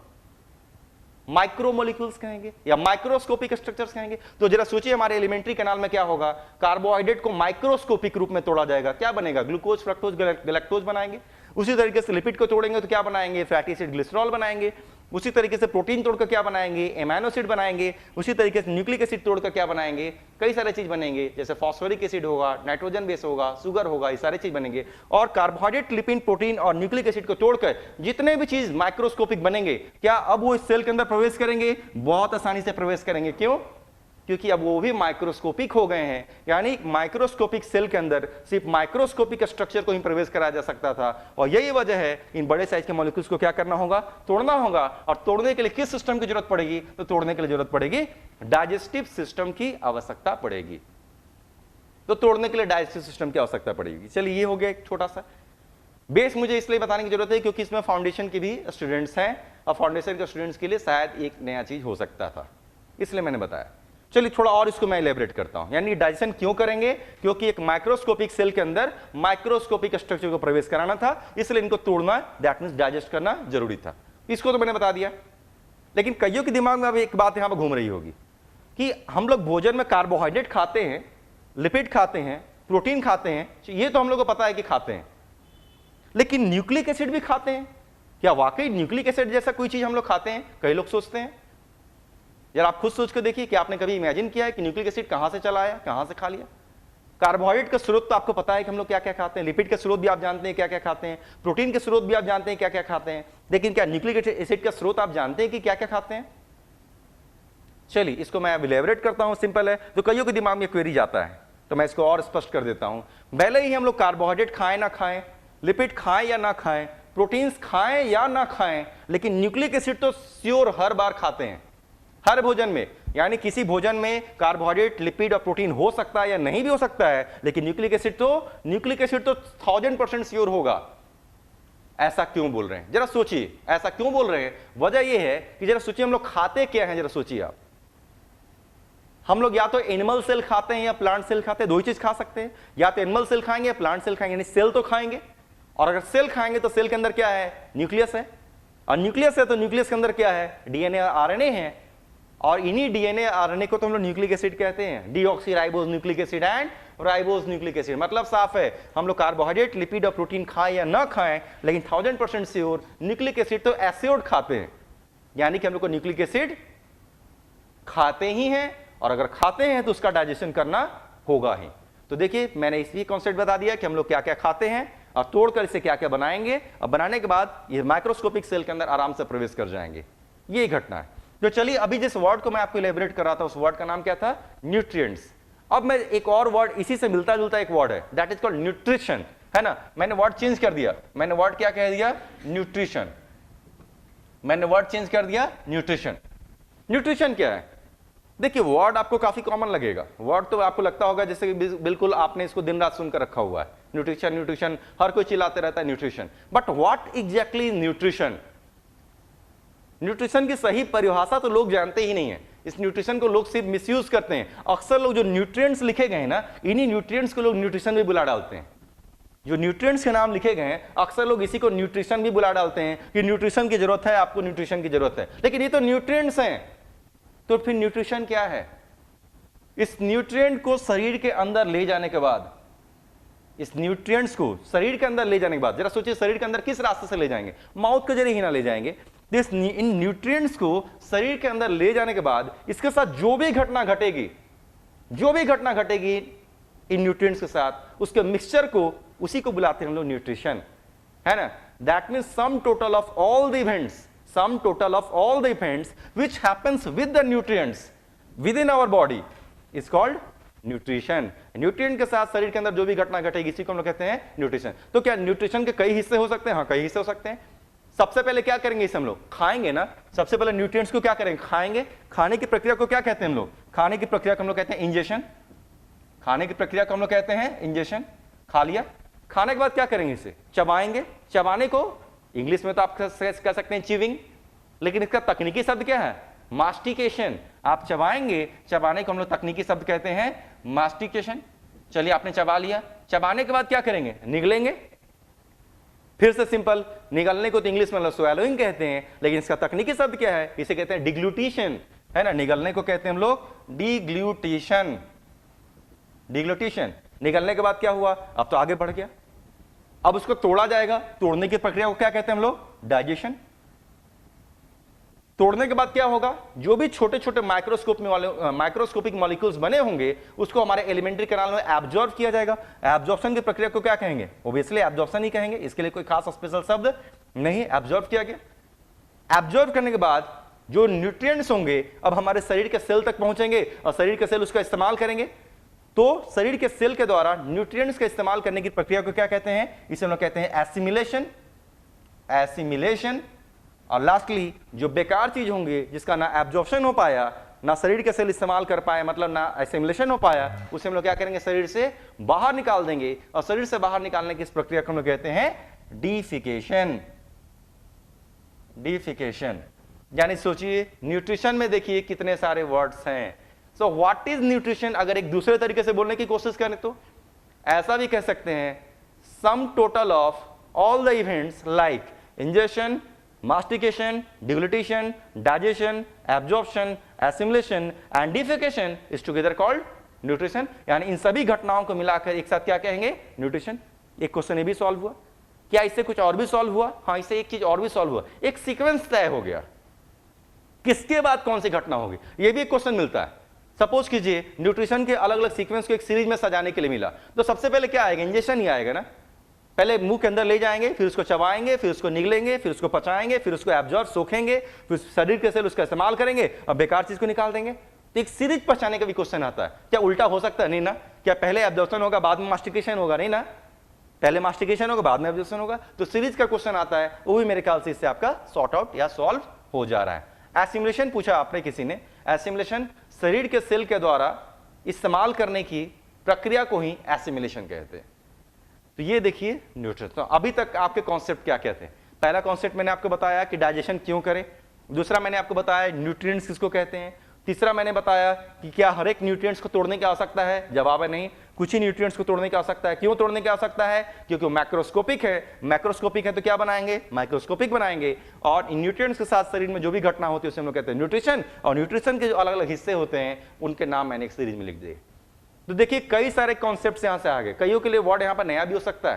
माइक्रोमोलिक्यूल्स कहेंगे या माइक्रोस्कोपिक स्ट्रक्चर्स कहेंगे। तो जरा सोचिए, हमारे एलिमेंट्री कैनाल में क्या होगा? कार्बोहाइड्रेट को माइक्रोस्कोपिक रूप में तोड़ा जाएगा, क्या बनेगा? ग्लूकोज, फ्रक्टोज, गैलेक्टोज बनाएंगे। उसी तरीके से लिपिड को तोड़ेंगे तो क्या बनाएंगे? फैटी एसिड, ग्लिसरॉल बनाएंगे। उसी तरीके से प्रोटीन तोड़कर क्या बनाएंगे? एमाइनो एसिड बनाएंगे। उसी तरीके से न्यूक्लिक एसिड तोड़कर क्या बनाएंगे? कई सारे चीज बनेंगे, जैसे फॉस्फोरिक एसिड होगा, नाइट्रोजन बेस होगा, शुगर होगा, ये सारे चीज बनेंगे। और कार्बोहाइड्रेट, लिपिड, प्रोटीन और न्यूक्लिक एसिड को तोड़कर जितने भी चीज माइक्रोस्कोपिक बनेंगे, क्या अब वो इस सेल के अंदर प्रवेश करेंगे? बहुत आसानी से प्रवेश करेंगे। क्यों? क्योंकि अब वो भी माइक्रोस्कोपिक हो गए हैं। यानी माइक्रोस्कोपिक सेल के अंदर सिर्फ माइक्रोस्कोपिक स्ट्रक्चर को ही प्रवेश कराया जा सकता था। और यही वजह है इन बड़े साइज के मॉलिक्यूल्स को क्या करना होगा? तोड़ना होगा। और तोड़ने के लिए किस सिस्टम की जरूरत पड़ेगी? तो तोड़ने के लिए जरूरत पड़ेगी डाइजेस्टिव सिस्टम की आवश्यकता पड़ेगी। तो तोड़ने के लिए डाइजेस्टिव सिस्टम की आवश्यकता पड़ेगी। चलिए, ये हो गया एक छोटा सा बेस। मुझे इसलिए बताने की जरूरत है क्योंकि इसमें फाउंडेशन के भी स्टूडेंट्स हैं और फाउंडेशन के स्टूडेंट्स के लिए शायद एक नया चीज हो सकता था, इसलिए मैंने बताया। चलिए थोड़ा और इसको मैं इलेबरेट करता हूं। यानी डाइजेशन क्यों करेंगे? क्योंकि एक माइक्रोस्कोपिक सेल के अंदर माइक्रोस्कोपिक स्ट्रक्चर को प्रवेश कराना था, इसलिए इनको तोड़ना, दैट मींस डाइजेस्ट करना जरूरी था। इसको तो मैंने बता दिया। लेकिन कईयों के दिमाग में अब एक बात यहां पर घूम रही होगी कि हम लोग भोजन में कार्बोहाइड्रेट खाते हैं, लिपिड खाते हैं, प्रोटीन खाते हैं, ये तो हम लोग को पता है कि खाते हैं, लेकिन न्यूक्लिक एसिड भी खाते हैं। क्या वाकई न्यूक्लिक एसिड जैसा कोई चीज हम लोग खाते हैं? कई लोग सोचते हैं। यार आप खुद सोच कर देखिए कि आपने कभी इमेजिन किया है कि न्यूक्लिक एसिड कहां से चला आया, कहां से खा लिया? कार्बोहाइड्रेट का स्रोत तो आपको पता है कि हम लोग क्या क्या खाते हैं, लिपिड का स्रोत भी आप जानते हैं क्या क्या खाते हैं, प्रोटीन के स्रोत भी आप जानते हैं क्या क्या खाते हैं, लेकिन क्या न्यूक्लिक एसिड का स्रोत आप जानते हैं कि क्या क्या खाते हैं? चलिए इसको मैं इलेबोरेट करता हूं, सिंपल है। तो कईयों के दिमाग में क्वेरी जाता है, तो मैं इसको और स्पष्ट कर देता हूं। भले ही हम लोग कार्बोहाइड्रेट खाएं ना खाएं, लिपिड खाएं या ना खाएं, प्रोटीन्स खाएं या ना खाएं, लेकिन न्यूक्लिक एसिड तो श्योर हर बार खाते हैं, हर भोजन में। यानी किसी भोजन में कार्बोहाइड्रेट, लिपिड और प्रोटीन हो सकता है या नहीं भी हो सकता है, लेकिन न्यूक्लिक एसिड तो 1000% श्योर होगा। ऐसा क्यों बोल रहे हैं? जरा सोचिए, ऐसा क्यों बोल रहे हैं? वजह यह है कि जरा सोचिए हम लोग खाते क्या हैं, जरा सोचिए आप। हम लोग या तो एनिमल सेल खाते हैं या प्लांट सेल खाते हैं, दो ही चीज खा सकते हैं। या तो एनिमल सेल खाएंगे या प्लांट सेल खाएंगे, यानी सेल तो खाएंगे। और अगर सेल खाएंगे तो सेल के अंदर क्या है? न्यूक्लियस है। और न्यूक्लियस है तो न्यूक्लियस के अंदर क्या है? डीएनए, आरएनए है। और इन्हीं डीएनए आरएनए को तो हम लोग न्यूक्लिक एसिड कहते हैं, deoxyribose nucleic acid and ribose nucleic acid. मतलब साफ है, हम लोग कार्बोहाइड्रेट, लिपिड और प्रोटीन खाएं या ना खाएं, लेकिन 1000% श्योर न्यूक्लिक एसिड तो एसिड खाते हैं। यानी कि हम लोग को न्यूक्लिक एसिड खाते ही हैं, और अगर खाते हैं तो उसका डाइजेशन करना होगा ही। तो देखिए मैंने इसी कॉन्सेप्ट बता दिया कि हम लोग क्या क्या खाते हैं और तोड़कर इसे क्या क्या बनाएंगे, और बनाने के बाद ये माइक्रोस्कोपिक सेल के अंदर आराम से प्रवेश कर जाएंगे। ये घटना है। तो चलिए अभी जिस वर्ड को मैं आपको इलेबोरेट कर रहा था, उस वर्ड का नाम क्या था? न्यूट्रिएंट्स। अब मैं एक और वर्ड, इसी से मिलता जुलता एक वर्ड है, दैट इज कॉल्ड न्यूट्रिशन, है ना। मैंने वर्ड चेंज कर दिया। मैंने वर्ड क्या कह दिया? न्यूट्रिशन। मैंने वर्ड चेंज कर दिया, न्यूट्रिशन। न्यूट्रिशन क्या है? देखिए वर्ड आपको काफी कॉमन लगेगा। वर्ड तो आपको लगता होगा जैसे बिल्कुल आपने इसको दिन रात सुनकर रखा हुआ है, न्यूट्रिशन न्यूट्रिशन, हर कोई चिल्लाते रहता है nutrition. But what exactly nutrition? Nutrition की सही परिभाषा तो लोग जानते ही नहीं है। इस न्यूट्रिशन को लोग सिर्फ मिसयूज करते हैं। अक्सर लोग जो न्यूट्रिएंट्स लिखे गए हैं ना, इन्हीं न्यूट्रिएंट्स को लोग न्यूट्रिशन भी बुला डालते हैं। जो न्यूट्रिएंट्स के नाम लिखे गए हैं, अक्सर लोग इसी को न्यूट्रिशन भी बुला डालते हैं कि न्यूट्रिशन की जरूरत है, आपको न्यूट्रिशन की जरूरत है, लेकिन ये तो न्यूट्रिएंट्स हैं। तो फिर न्यूट्रिशन क्या है? इस न्यूट्रिएंट को शरीर के अंदर ले जाने के बाद, इस न्यूट्रिएंट्स को शरीर के अंदर ले जाने के बाद, जरा सोचिए शरीर के अंदर किस रास्ते से ले जाएंगे? माउथ के जरिए ही ना ले जाएंगे। इन न्यूट्रिएंट्स को शरीर के अंदर ले जाने के बाद इसके साथ जो भी घटना घटेगी इन न्यूट्रिएंट्स के साथ, उसके मिक्सचर को, उसी को बुलाते हैं हम लोग न्यूट्रिशन, है ना। That means sum total of all the events which happens with the nutrients within our body is called nutrition. Nutrient के साथ शरीर के अंदर जो भी घटना घटेगी इसी को हम लोग कहते हैं न्यूट्रिशन। तो क्या न्यूट्रिशन के कई हिस्से हो सकते हैं? हाँ, कई हिस्से हो सकते हैं। सबसे पहले क्या करेंगे इसे हम लोग? खाएंगे ना। सबसे पहले न्यूट्रिएंट्स को क्या करेंगे? खाएंगे। खाने की प्रक्रिया को क्या कहते हैं हम लोग? खाने की प्रक्रिया को हम लोग कहते हैं इंजेशन। खाने की प्रक्रिया को हम लोग कहते हैं इंजेशन। खा लिया, खाने के बाद क्या करेंगे? इसे चबाएंगे। चबाने को इंग्लिश में तो आप कह सकते हैं च्यूइंग, लेकिन इसका तकनीकी शब्द क्या है? मास्टिकेशन। आप चबाएंगे, चबाने को हम लोग तकनीकी शब्द कहते हैं मास्टिकेशन। चलिए, आपने चबा लिया, चबाने के बाद क्या करेंगे? निगलेंगे। फिर से सिंपल, निगलने को तो इंग्लिश में स्वैलोइंग कहते हैं, लेकिन इसका तकनीकी शब्द क्या है? इसे कहते हैं डिग्लूटिशन, है ना। निगलने को कहते हैं हम लोग डिग्लूटिशन। डिग्लूटिशन। निगलने के बाद क्या हुआ? अब तो आगे बढ़ गया, अब उसको तोड़ा जाएगा। तोड़ने की प्रक्रिया को क्या कहते हैं हम लोग? डाइजेशन। तोड़ने के बाद क्या होगा? जो भी छोटे छोटे माइक्रोस्कोपिक मॉलिक्यूल्स बने होंगे उसको हमारे एलिमेंट्री कैनाल में एब्जॉर्ब किया जाएगा। एब्जॉर्प्शन की प्रक्रिया को क्या कहेंगे? ऑब्वियसली एब्जॉर्प्शन ही कहेंगे, इसके लिए कोई खास स्पेशल शब्द नहीं। एब्जॉर्ब किया गया। एब्जॉर्ब करने के बाद जो न्यूट्रिएंट्स होंगे अब हमारे शरीर के सेल तक पहुंचेंगे और शरीर के सेल उसका इस्तेमाल करेंगे। तो शरीर के सेल के द्वारा न्यूट्रिएंट्स का इस्तेमाल करने की प्रक्रिया को क्या कहते हैं? इसे हम लोग कहते हैं एसिमिलेशन। एसिमिलेशन। और लास्टली जो बेकार चीज होंगे जिसका ना एब्जॉर्प्शन हो पाया, ना शरीर के सेल इस्तेमाल कर पाए, मतलब ना एसिमिलेशन हो पाया, उसे हम लोग क्या करेंगे? शरीर से बाहर निकाल देंगे। और शरीर से बाहर निकालने की इस प्रक्रिया को हम लोग कहते हैं डीफिकेशन। डीफिकेशन। यानी सोचिए, न्यूट्रिशन में देखिए कितने सारे वर्ड्स हैं। So what is nutrition? अगर एक दूसरे तरीके से बोलने की कोशिश करें तो ऐसा भी कह सकते हैं, sum total of all the events like ingestion, mastication, deglutition, digestion, absorption, assimilation and defecation is together called nutrition। यानी इन सभी घटनाओं को मिलाकर एक साथ क्या कहेंगे? न्यूट्रिशन। एक क्वेश्चन ये भी सॉल्व हुआ। क्या इससे कुछ और भी सॉल्व हुआ? हाँ, इससे एक चीज और भी सॉल्व हुआ, एक सीक्वेंस तय हो गया, किसके बाद कौन सी घटना होगी, ये भी एक क्वेश्चन मिलता है। सपोज कीजिए न्यूट्रिशन के अलग अलग सीक्वेंस को एक सीरीज में सजाने के लिए मिला, तो सबसे पहले क्या आएगा? इंजेक्शन ही आएगा ना। पहले मुंह के अंदर ले जाएंगे, फिर उसको चबाएंगे, फिर उसको निगलेंगे, फिर उसको पचाएंगे, फिर उसको एब्जॉर्ब सोखेंगे, फिर शरीर के सेल उसका इस्तेमाल करेंगे और बेकार चीज को निकाल देंगे। तो एक सीरीज पचाने का भी क्वेश्चन आता है। क्या उल्टा हो सकता है? नहीं ना। क्या पहले एब्जॉर्प्शन होगा बाद में मास्टिकेशन होगा? नहीं ना। पहले मास्टिकेशन होगा बाद में एब्जॉर्प्शन होगा। तो सीरीज का क्वेश्चन आता है, वो भी मेरे ख्याल से इससे आपका सॉर्ट आउट या सॉल्व हो जा रहा है। एसिमिलेशन पूछा आपने किसी ने। एसिमिलेशन शरीर के सेल के द्वारा इस्तेमाल करने की प्रक्रिया को ही एसिमिलेशन कहते हैं। तो ये देखिए न्यूट्रिशन। तो अभी तक आपके कॉन्सेप्ट क्या क्या थे? पहला कॉन्सेप्ट मैंने आपको बताया कि डाइजेशन क्यों करें। दूसरा मैंने आपको बताया न्यूट्रिएंट्स किसको कहते हैं। तीसरा मैंने बताया कि क्या हर एक न्यूट्रिएंट्स को तोड़ने की आवश्यकता है? जवाब है नहीं, कुछ ही न्यूट्रिएंट्स को तोड़ने की आवश्यकता है। क्यों तोड़ने की आवश्यकता है? क्योंकि मैक्रोस्कोपिक है। मैक्रोस्कोपिक है तो क्या बनाएंगे? माइक्रोस्कोपिक बनाएंगे। और इन न्यूट्रिएंट्स के साथ शरीर में जो भी घटना होती है उसे हम लोग कहते हैं न्यूट्रिशन। और न्यूट्रिशन के जो अलग अलग हिस्से होते हैं उनके नाम मैंने एक सीरीज में लिख दिए। तो देखिए कई सारे कॉन्सेप्ट्स यहां से आ गए। कईयों के लिए वर्ड यहां पर नया भी हो सकता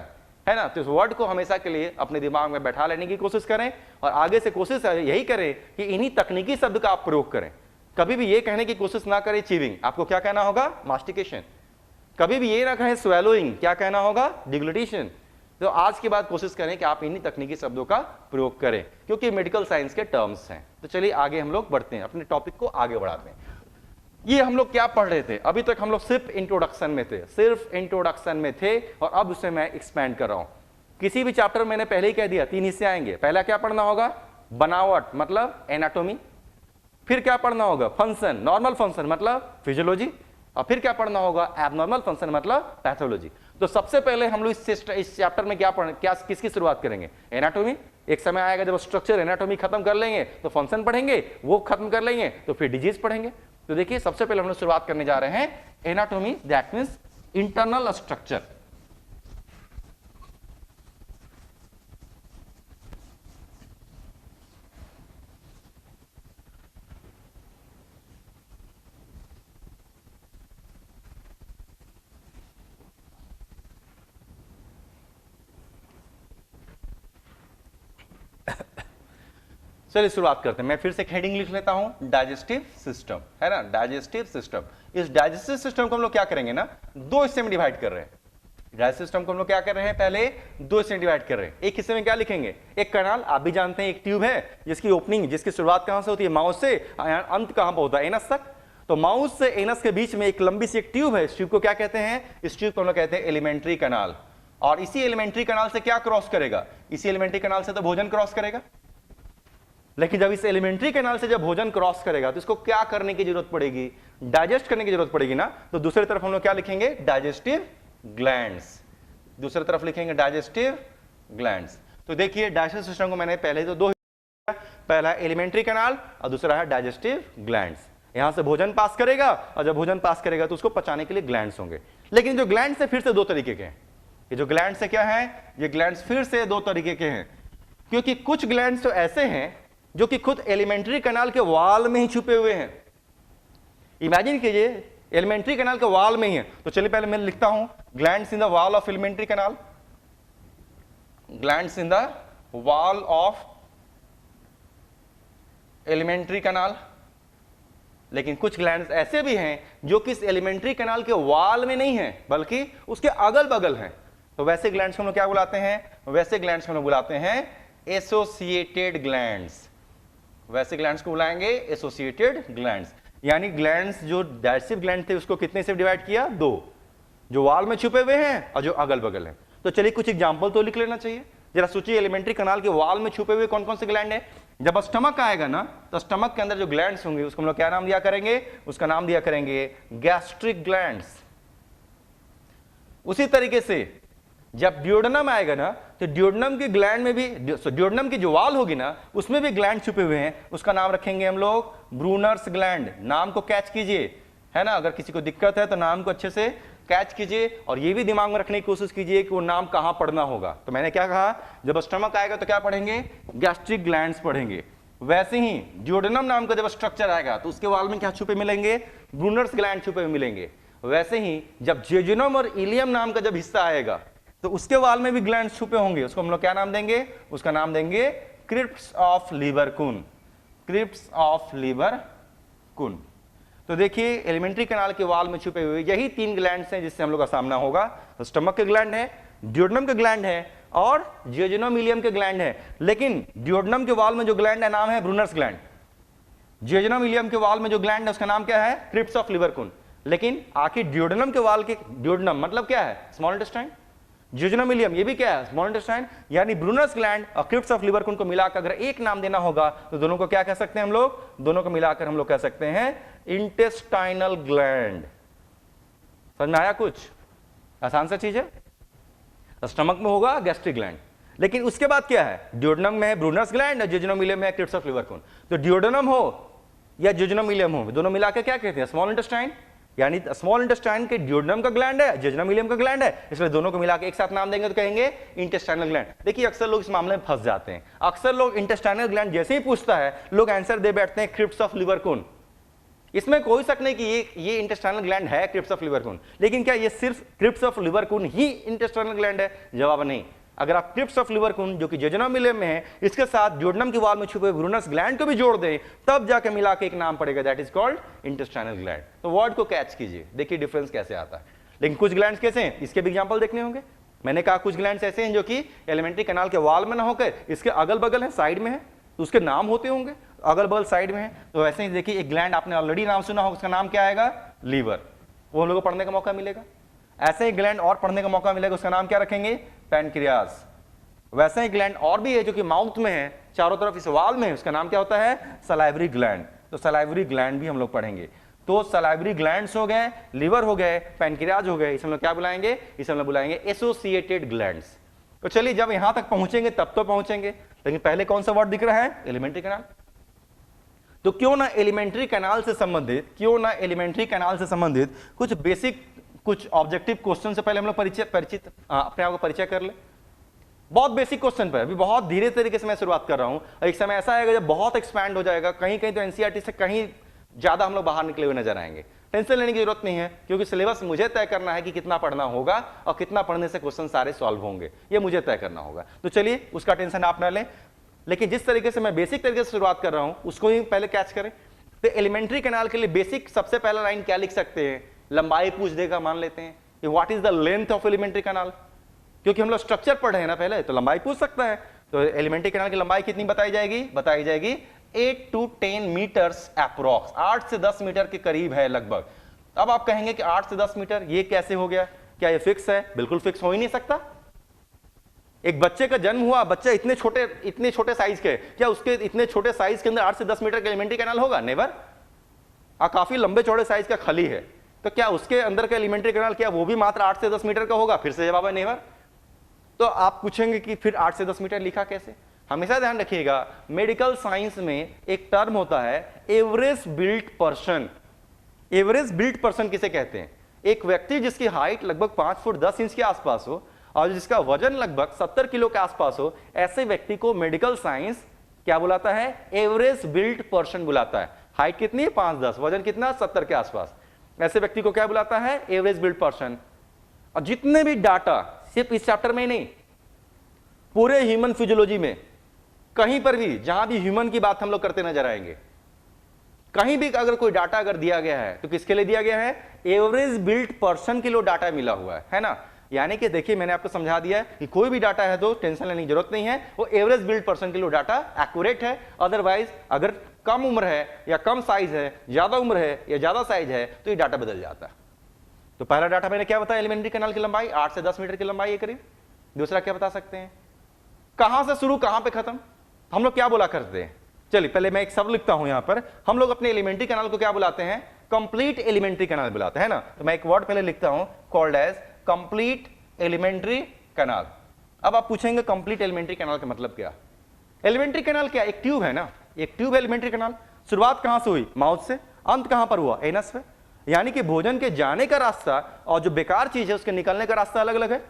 है ना। तो इस वर्ड को हमेशा के लिए अपने दिमाग में बैठा लेने की कोशिश करें और आगे से कोशिश यही करें कि इन्हीं तकनीकी शब्द का आप प्रयोग करें। कभी भी ये कहने की कोशिश ना करें च्यूइंग, आपको क्या कहना होगा? मास्टिकेशन। कभी भी ये ना कहें स्वेलोइंग, क्या कहना होगा? डिग्लूटिशन। तो आज के बाद कोशिश करें कि आप इन्हीं तकनीकी शब्दों का प्रयोग करें, क्योंकि मेडिकल साइंस के टर्म्स हैं। तो चलिए आगे हम लोग बढ़ते हैं, अपने टॉपिक को आगे बढ़ाते हैं। ये हम लोग क्या पढ़ रहे थे? अभी तक हम लोग सिर्फ इंट्रोडक्शन में थे, सिर्फ इंट्रोडक्शन में थे, और अब उसे मैं एक्सपेंड कर रहा हूं। किसी भी चैप्टर मैंने पहले ही कह दिया 3 हिस्से आएंगे। पहला क्या पढ़ना होगा? बनावट मतलब एनाटॉमी। फिर क्या पढ़ना होगा? फंक्शन, नॉर्मल फंक्शन मतलब फिजियोलॉजी। और फिर क्या पढ़ना होगा? एबनॉर्मल फंक्शन मतलब पैथोलॉजी। तो सबसे पहले हम लोग इस चैप्टर में क्या किसकी शुरुआत करेंगे? एनाटॉमी। एक समय आएगा जब स्ट्रक्चर एनाटॉमी खत्म कर लेंगे तो फंक्शन पढ़ेंगे, वो खत्म कर लेंगे तो फिर डिजीज पढ़ेंगे। तो देखिए सबसे पहले हम लोग शुरुआत करने जा रहे हैं anatomy, that means internal structure. चलिए शुरुआत करते हैं। मैं फिर से हेडिंग लिख लेता हूं, डाइजेस्टिव सिस्टम, है ना। Digestive system. इस डाइजेस्टिव सिस्टम को हम लोग क्या करेंगे ना, 2 हिस्से में डिवाइड कर रहे हैं। डाइजेस्टिव सिस्टम को हम लोग क्या कर रहे हैं? पहले 2 हिस्से में डिवाइड कर रहे हैं। एक हिस्से में क्या लिखेंगे? एक कैनाल, आप भी जानते हैं एक ट्यूब है जिसकी ओपनिंग, जिसकी शुरुआत कहां से होती है? माउथ से, अंत कहां पर होता है? एनस तक। तो माउथ से एनस के बीच में एक लंबी सी एक ट्यूब है, इस ट्यूब को क्या कहते हैं? इस ट्यूब को हम लोग कहते हैं एलिमेंट्री कैनाल। और इसी एलिमेंट्री कैनाल से क्या क्रॉस करेगा? इसी एलिमेंट्री कैनाल से तो भोजन क्रॉस करेगा। लेकिन जब इस एलिमेंट्री कैनाल से जब भोजन क्रॉस करेगा तो इसको क्या करने की जरूरत पड़ेगी? डाइजेस्ट करने की जरूरत पड़ेगी ना। तो दूसरी तरफ हम लोग क्या लिखेंगे? Digestive glands. दूसरी तरफ लिखेंगे डाइजेस्टिव ग्लैंड्स। तो देखिए डाइजेस्टिव सिस्टम को मैंने पहले तो दो, पहला एलिमेंट्री कैनाल और दूसरा है डाइजेस्टिव ग्लैंड्स। यहां से भोजन पास करेगा और जब भोजन पास करेगा तो उसको पचाने के लिए ग्लैंड्स होंगे। लेकिन जो ग्लैंड्स है फिर से दो तरीके के हैं। ये जो ग्लैंड्स है क्या है? ये ग्लैंड्स फिर से दो तरीके के हैं, क्योंकि कुछ ग्लैंड्स तो ऐसे हैं जो कि खुद एलिमेंट्री कैनाल के वॉल में ही छुपे हुए हैं। इमेजिन कीजिए एलिमेंट्री कैनाल के वॉल में ही है। तो चलिए पहले मैं लिखता हूं glands in the wall of alimentary canal, glands in the wall of alimentary canal. लेकिन कुछ ग्लैंड्स ऐसे भी हैं जो कि इस एलिमेंट्री कैनाल के वॉल में नहीं है बल्कि उसके अगल बगल हैं। तो वैसे ग्लैंड्स को हम लोग क्या बुलाते हैं? वैसे ग्लैंड्स को हम लोग बुलाते हैं एसोसिएटेड ग्लैंड्स। वैसे ग्लैंड्स को बुलाएंगे एसोसिएटेड ग्लैंड्स। यानी ग्लैंड्स जो डाइजेस्टिव ग्लैंड थे उसको कितने से डिवाइड किया? दो, जो वॉल में छुपे हुए हैं और जो अगल बगल हैं। तो चलिए कुछ एग्जांपल तो लिख लेना चाहिए। जरा सोचिए एलिमेंट्री कैनाल के वॉल में छुपे हुए कौन कौन से ग्लैंड है? जब स्टमक आएगा ना तो स्टमक के अंदर जो ग्लैंड्स होंगे उसको हम लोग क्या नाम दिया करेंगे? उसका नाम दिया करेंगे गैस्ट्रिक ग्लैंड्स। उसी तरीके से जब ड्यूडेनम आएगा ना तो ड्यूडेनम की ग्लैंड में भी, ड्यूडेनम की जो वॉल होगी ना उसमें भी ग्लैंड छुपे हुए हैं, उसका नाम रखेंगे हम लोग ब्रूनर्स ग्लैंड। नाम को कैच कीजिए, है ना। अगर किसी को दिक्कत है तो नाम को अच्छे से कैच कीजिए और ये भी दिमाग में रखने की कोशिश कीजिए कि वो नाम कहां पढ़ना होगा। तो मैंने क्या कहा? जब स्टमक आएगा तो क्या पढ़ेंगे? गैस्ट्रिक ग्लैंड्स पढ़ेंगे। वैसे ही ड्यूडेनम नाम का जब स्ट्रक्चर आएगा तो उसके वॉल में क्या छुपे मिलेंगे? ब्रूनर्स ग्लैंड छुपे हुए मिलेंगे। वैसे ही जब जेजुनम और इलियम नाम का जब हिस्सा आएगा तो उसके वाल में भी ग्लैंड्स छुपे होंगे, उसको हम लोग क्या नाम देंगे? उसका नाम देंगे crypts of Lieberkuhn. Crypts of Lieberkuhn. तो देखिए एलिमेंट्री कैनाल के वाल में छुपे हुए यही तीन ग्लैंड्स हैं जिससे हम लोग का सामना होगा। तो स्टमक के ग्लैंड है, ड्यूडेनम के ग्लैंड है और जेजुनम इलियम के ग्लैंड है। लेकिन ड्यूडेनम के वाल में जो ग्लैंड है नाम है ब्रूनर्स ग्लैंड। जेजुनम इलियम के वाल में जो ग्लैंड है उसका नाम क्या है? Crypts of Lieberkuhn. लेकिन आखिर ड्यूडेनम के वाल के, ड्यूडेनम मतलब क्या है? Small intestine. जेजुनम इलियम ये भी क्या है? Small intestine. यानी ब्रूनर्स ग्लैंड और क्रिप्ट्स ऑफ लिबरकुन को मिलाकर अगर एक नाम देना होगा तो दोनों को क्या कह सकते हैं हम लोग? दोनों को मिलाकर हम लोग कह सकते हैं इंटेस्टाइनल ग्लैंड। समझ में आया कुछ? आसान सा चीज है। स्टमक में होगा गैस्ट्रिक ग्लैंड, लेकिन उसके बाद क्या है? ड्यूडेनम में है ब्रूनर्स ग्लैंड और जेजुनम इलियम में है क्रिप्ट्स ऑफ लिबरकुन। तो ड्यूडेनम हो या जेजुनम इलियम हो, दोनों मिलाकर क्या कहते हैं? Small intestine. यानी स्मॉल इंटेस्टाइन के ड्यूडेनम का ग्लैंड है, जेजुनम इलियम का ग्लैंड है, इसलिए दोनों को मिलाकर एक साथ नाम देंगे तो कहेंगे इंटेस्टाइनल ग्लैंड। देखिए अक्सर लोग इस मामले में फंस जाते हैं। अक्सर लोग इंटेस्टाइनल ग्लैंड जैसे ही पूछता है लोग आंसर दे बैठते हैं क्रिप्ट्स ऑफ लिबरकुन। इसमें कोई शक नहीं कि ये इंटेस्टाइनल ग्लैंड है क्रिप्ट्स ऑफ लिबरकुन, लेकिन क्या ये सिर्फ क्रिप्ट्स ऑफ लिबरकुन ही इंटेस्टाइनल ग्लैंड है? जवाब नहीं। अगर आप क्रिप्ट्स ऑफ लिबरकुन जो कि जेजुनम इलियम में है इसके साथ ड्यूडेनम की वॉल में छुपे ब्रूनर्स ग्लैंड को भी जोड़ दें तब जाके मिला के एक नाम पड़ेगा, that is called intestinal gland. तो वर्ड को कैच कीजिए, देखिए डिफरेंस कैसे आता है। लेकिन कुछ ग्लैंड्स कैसे हैं इसके भी एग्जांपल देखने होंगे। मैंने कहा कुछ ग्लैंड्स ऐसे हैं जो कि एलिमेंट्री कैनाल के वॉल में ना होकर इसके अगल बगल है, साइड में है, तो उसके नाम होते होंगे, अगल बगल साइड में है। तो वैसे ही देखिए एक ग्लैंड आपने ऑलरेडी नाम सुना होगा, उसका नाम क्या आएगा? लीवर। वो हम लोग को पढ़ने का मौका मिलेगा। ऐसे ही ग्लैंड और पढ़ने का मौका मिलेगा, उसका नाम क्या रखेंगे? पैनक्रियाज। वैसे ही ग्लैंड और भी है जो कि माउथ में है, चारों तरफ इस वाल में है, उसका नाम क्या होता है? Salivary gland. तो सलाइवरी ग्लैंड भी हम लोग पढ़ेंगे। तो सलाइवरी ग्लैंड्स हो गए, लिवर हो गए, पैनक्रियाज हो गए, इसे हम लोग क्या बुलाएंगे? इसे हम लोग बुलाएंगे एसोसिएटेड ग्लैंड्स। तो चलिए जब यहां तक पहुंचेंगे तब तो पहुंचेंगे, लेकिन पहले कौन सा वर्ड दिख रहा है? Alimentary canal. तो क्यों ना एलिमेंट्री कैनाल से संबंधित कुछ बेसिक, कुछ ऑब्जेक्टिव क्वेश्चन से पहले हम लोग परिचित अपने आप को परिचय कर ले। बहुत बेसिक क्वेश्चन पर अभी बहुत धीरे तरीके से मैं शुरुआत कर रहा हूं। एक समय ऐसा आएगा जब बहुत एक्सपैंड हो जाएगा, कहीं कहीं तो एनसीईआरटी से कहीं ज्यादा हम लोग बाहर निकले हुए नजर आएंगे। टेंशन लेने की जरूरत नहीं है, क्योंकि सिलेबस मुझे तय करना है कि कितना पढ़ना होगा और कितना पढ़ने से क्वेश्चन सारे सॉल्व होंगे, ये मुझे तय करना होगा। तो चलिए उसका टेंशन आप ना लें, लेकिन जिस तरीके से मैं बेसिक तरीके से शुरुआत कर रहा हूं उसको ही पहले कैच करें। तो एलिमेंट्री कैनाल के लिए बेसिक सबसे पहला लाइन क्या लिख सकते हैं? लंबाई पूछ देगा, मान लेते हैं कि what is the length of alimentary canal, क्योंकि हम लोग स्ट्रक्चर पढ़े हैं ना पहले, तो लंबाई पूछ सकता है। तो एलिमेंट्री कैनाल की लंबाई कितनी बताई जाएगी? बताई जाएगी 8 to 10 मीटर्स अप्रोक्स, 8 से 10 मीटर के करीब है लगभग। अब आप कहेंगे कि 8 से 10 मीटर ये कैसे हो गया, क्या ये फिक्स है? बिल्कुल फिक्स हो ही नहीं सकता। एक बच्चे का जन्म हुआ, बच्चा इतने छोटे साइज के, क्या उसके इतने छोटे साइज के अंदर 8 से 10 मीटर का एलिमेंट्री कैनाल होगा? नेवर। काफी लंबे चौड़े साइज का खली है, तो क्या उसके अंदर का एलिमेंट्री कैनाल क्या वो भी मात्र 8 से 10 मीटर का होगा? फिर से जवाब है नेवर। तो आप पूछेंगे कि फिर 8 से 10 मीटर लिखा कैसे? हमेशा ध्यान रखिएगा, मेडिकल साइंस में एक टर्म होता है average built person. Average built person किसे कहते हैं? एक व्यक्ति जिसकी हाइट लगभग 5 फुट 10 इंच के आसपास हो और जिसका वजन लगभग 70 किलो के आसपास हो, ऐसे व्यक्ति को मेडिकल साइंस क्या बुलाता है? एवरेज बिल्ट पर्सन बुलाता है। हाइट कितनी है? 5-10, वजन कितना? 70 के आसपास। ऐसे व्यक्ति को क्या बुलाता है? Average built person. और जितने भी डाटा, सिर्फ इस चैप्टर में ही नहीं, पूरे ह्यूमन फिजियोलॉजी में कहीं पर भी जहां भी ह्यूमन की बात हम लोग करते नजर आएंगे, कहीं भी अगर कोई डाटा अगर दिया गया है तो किसके लिए दिया गया है? एवरेज बिल्ट पर्सन के लिए डाटा मिला हुआ है ना। यानी कि देखिए, मैंने आपको समझा दिया है कि कोई भी डाटा है तो टेंशन लेने की जरूरत नहीं है, वो एवरेज बिल्ट पर्सन के लिए डाटा एक्यूरेट है। अदरवाइज अगर कम उम्र है या कम साइज है, ज्यादा उम्र है या ज्यादा साइज है, तो ये डाटा बदल जाता है। तो पहला डाटा मैंने क्या बताया? एलिमेंट्री कैनाल की लंबाई 8 से 10 मीटर की लंबाई है करीब। दूसरा क्या बता सकते हैं? कहां से शुरू कहां पे खत्म? हम लोग क्या बोला करते हैं? चलिए पहले मैं एक शब्द लिखता हूं यहां पर। हम लोग अपने एलिमेंट्री कैनाल को क्या बुलाते हैं? कंप्लीट एलिमेंट्री कैनाल बुलाते हैं ना। तो मैं एक वर्ड पहले लिखता हूं, called as complete alimentary canal. अब आप पूछेंगे कंप्लीट एलिमेंट्री कैनाल का मतलब क्या? एलिमेंट्री कैनाल क्या? एक ट्यूब है ना, एक ट्यूब है एलिमेंट्री कैनाल। शुरुआत कहां से हुई? माउथ से। अंत कहां पर हुआ? एनस पे। यानी कि भोजन के जाने का रास्ता और जो बेकार चीज है उसके निकलने का रास्ता अलग अलग है।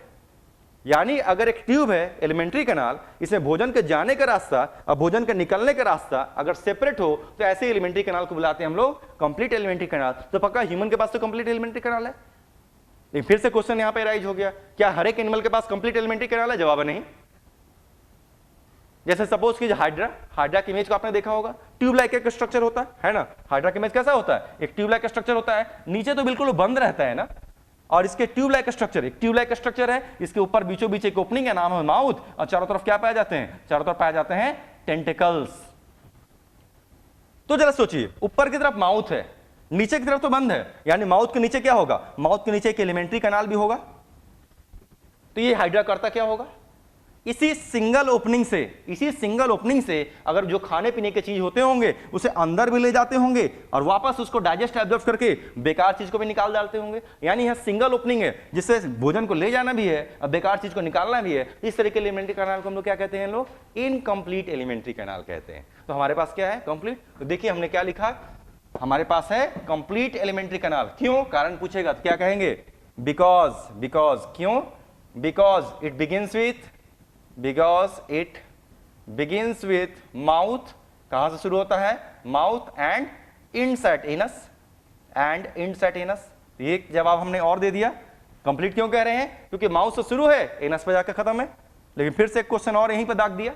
यानी अगर एक ट्यूब है एलिमेंट्री कैनाल, इसमें भोजन के जाने का रास्ता और भोजन के निकलने का रास्ता अगर सेपरेट हो, तो ऐसे एलिमेंट्री कैनाल को बुलाते हैं हम लोग कंप्लीट एलिमेंट्री कैनाल। तो पक्का ह्यूमन के पास तो कंप्लीट एलिमेंट्री कैनाल है। लेकिन फिर से क्वेश्चन यहां पे राइज हो गया, क्या हर एक एनिमल के पास कंप्लीट एलिमेंट्री कैनाल है? जवाब नहीं। जैसे सपोज कीजिए हाइड्रा की इमेज को आपने देखा होगा, ट्यूब लाइक एक स्ट्रक्चर होता है ना। हाइड्रा की इमेज कैसा होता है? एक ट्यूब लाइक स्ट्रक्चर होता है, नीचे तो बिल्कुल बंद रहता है ना, और इसके ट्यूब लाइक स्ट्रक्चर, एक ट्यूब लाइक स्ट्रक्चर है, इसके ऊपर बीचों बीच एक ओपनिंग है, नाम है माउथ, और चारों तरफ क्या पाए जाते हैं? चारों तरफ पाए जाते हैं टेंटिकल्स। तो जरा सोचिए, ऊपर की तरफ माउथ है, नीचे की तरफ तो बंद है, यानी माउथ के नीचे क्या होगा? माउथ के नीचे एक एलिमेंट्री कैनाल भी होगा। तो ये हाइड्रा करता क्या होगा? इसी सिंगल ओपनिंग से अगर जो खाने पीने के चीज होते होंगे उसे अंदर भी ले जाते होंगे और वापस उसको डाइजेस्ट एब्जॉर्ब करके बेकार चीज को भी निकाल डालते होंगे। यानी यह सिंगल ओपनिंग है जिससे भोजन को ले जाना भी है और बेकार चीज को निकालना भी है। इस तरह के एलिमेंट्री कैनाल को हम लोग क्या कहते हैं? लोग इनकम्प्लीट एलिमेंट्री कैनाल कहते हैं। तो हमारे पास क्या है? कंप्लीट। तो देखिए हमने क्या लिखा, हमारे पास है कंप्लीट एलिमेंट्री कैनाल। क्यों? कारण पूछेगा तो क्या कहेंगे? बिकॉज क्यों? Because it begins with mouth. कहां से शुरू होता है? Mouth and inside anus. ये जवाब हमने और दे दिया। कंप्लीट क्यों कह रहे हैं? क्योंकि माउथ से शुरू है, एनस पे जाकर खत्म है। लेकिन फिर से एक क्वेश्चन और यहीं पे दाग दिया।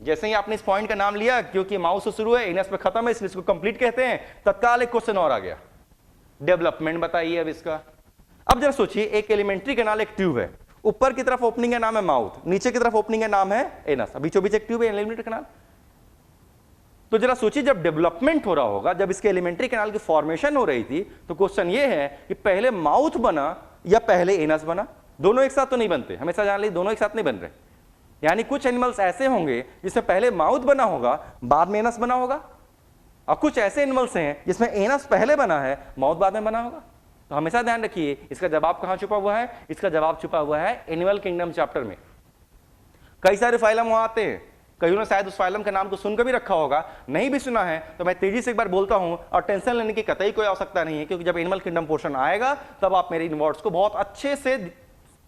जैसे ही आपने इस पॉइंट का नाम लिया, क्योंकि माउथ से शुरू है, एनस पे खत्म है, इसलिए इसको कंप्लीट कहते हैं। तत्काल एक क्वेश्चन और आ गया, डेवलपमेंट बताइए अब इसका। अब जरा सोचिए, एक एलिमेंट्री कैनाल एक ट्यूब है, ऊपर की तरफ ओपनिंग है, नाम है माउथ, नीचे की तरफ ओपनिंग है, नाम है एनस, बीचों बीच एक ट्यूब है, एलिमेंट्री कैनाल। तो जरा सोचिए, जब डेवलपमेंट हो रहा होगा, जब इसके एलिमेंट्री कैनाल की फॉर्मेशन हो रही थी, तो क्वेश्चन ये है कि पहले माउथ बना या पहले एनस बना? दोनों एक साथ तो नहीं बनते, हमेशा जान लीजिए, दोनों एक साथ नहीं बन रहे। यानी कुछ एनिमल्स ऐसे होंगे जिसमें पहले माउथ बना होगा, बाद में एनस बना होगा, और कुछ ऐसे एनिमल्स हैं जिसमें एनस पहले बना है, माउथ बाद में बना होगा। तो हमेशा ध्यान रखिए, इसका जवाब कहां छुपा हुआ है? इसका जवाब छुपा हुआ है एनिमल किंगडम चैप्टर में। कई सारे फाइलम वहां आते हैं, कईयों ने शायद उस फाइलम के नाम को सुनकर भी रखा होगा, नहीं भी सुना है तो मैं तेजी से एक बार बोलता हूं, और टेंशन लेने की कतई कोई आवश्यकता नहीं है, क्योंकि जब एनिमल किंगडम पोर्शन आएगा तब आप मेरे इन वर्ड्स को बहुत अच्छे से,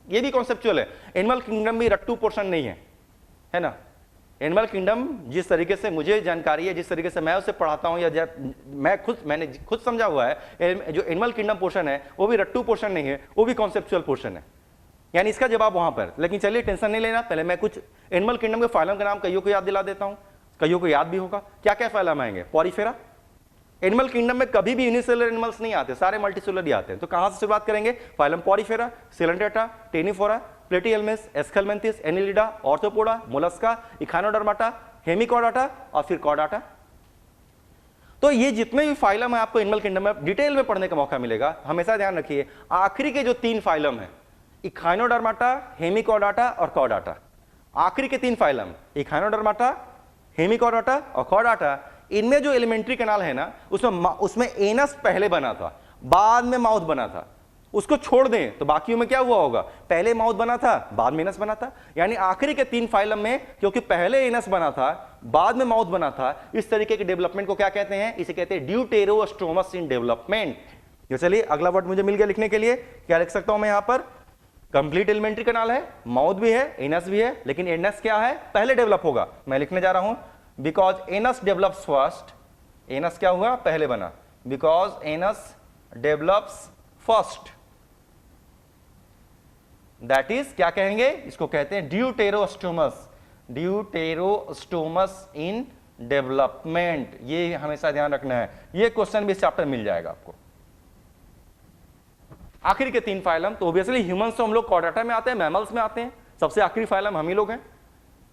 ये भी कॉन्सेप्चुअल है, एनिमल किंगडम भी रट्टू पोर्शन नहीं है ना। एनिमल किंगडम जिस तरीके से मुझे जानकारी है, जिस तरीके से मैं उसे पढ़ाता हूं, या मैंने खुद समझा हुआ है, जो एनिमल किंगडम पोर्शन है वो भी रट्टू पोर्शन नहीं है, वो भी कॉन्सेप्चुअल पोर्शन है। यानी इसका जवाब वहां पर। लेकिन चलिए टेंशन नहीं लेना, पहले मैं कुछ एनिमल किंगडम के फाइलम का नाम कईयों को याद दिला देता हूं, कईयों को याद भी होगा। क्या क्या फाइलम आएंगे? पॉरीफेरा। एनिमल किंगडम में कभी भी यूनिसेलुलर एनिमल्स नहीं आते, सारे मल्टीसेलुलर ही आते हैं। तो कहां से शुरुआत करेंगे? Phylum Porifera, Coelenterata, Ctenophora, Platyhelminthes, Aschelminthes, Annelida, Arthropoda, Mollusca, Echinodermata, Hemichordata और फिर कॉर्डाटा। तो ये जितने भी फाइलम है आपको एनिमल किंगडम में डिटेल में पढ़ने का मौका मिलेगा। हमेशा ध्यान रखिए आखिरी के जो 3 फाइलम है, इखाइनोडर्माटा, हेमिकॉर्डाटा और कॉर्डाटा, आखिरी के 3 फाइलम इखाइनोडर्माटा, हेमिकॉर्डाटा और कॉर्डाटा, इनमें जो एलिमेंट्री कैनाल है ना, उसमें एनस पहले बना था, बाद में माउथ बना था। उसको छोड़ दें तो बाकियों में क्या हुआ होगा, पहले माउथ बना था, बाद में एनस बना था। यानी आखिरी के 3 फाइलम में क्योंकि पहले एनस बना था, बाद में माउथ बना था, इस तरीके के डेवलपमेंट को क्या कहते हैं, इसे कहते हैं ड्यूटेरोस्टोमस इन डेवलपमेंट। तो चलिए अगला वर्ड मुझे मिल गया लिखने के लिए, क्या लिख सकता हूं मैं यहां पर, कंप्लीट एलिमेंट्री कैनाल है, माउथ भी है, एनस भी है, लेकिन एनस क्या है, पहले डेवलप होगा। मैं लिखने जा रहा हूं because anus develops first, anus क्या हुआ, पहले बना, because anus develops first, that is क्या कहेंगे, इसको कहते हैं ड्यूटेरोस्टोमस, ड्यूटेरोस्टोमस इन डेवलपमेंट। ये हमेशा ध्यान रखना है, ये क्वेश्चन भी इस चैप्टर मिल जाएगा आपको। आखिरी के 3 फाइलम, तो ऑब्वियसली ह्यूमंस तो हम लोग कॉर्डाटा में आते हैं, मैमल्स में आते हैं, सबसे आखिरी फाइलम हम ही लोग हैं,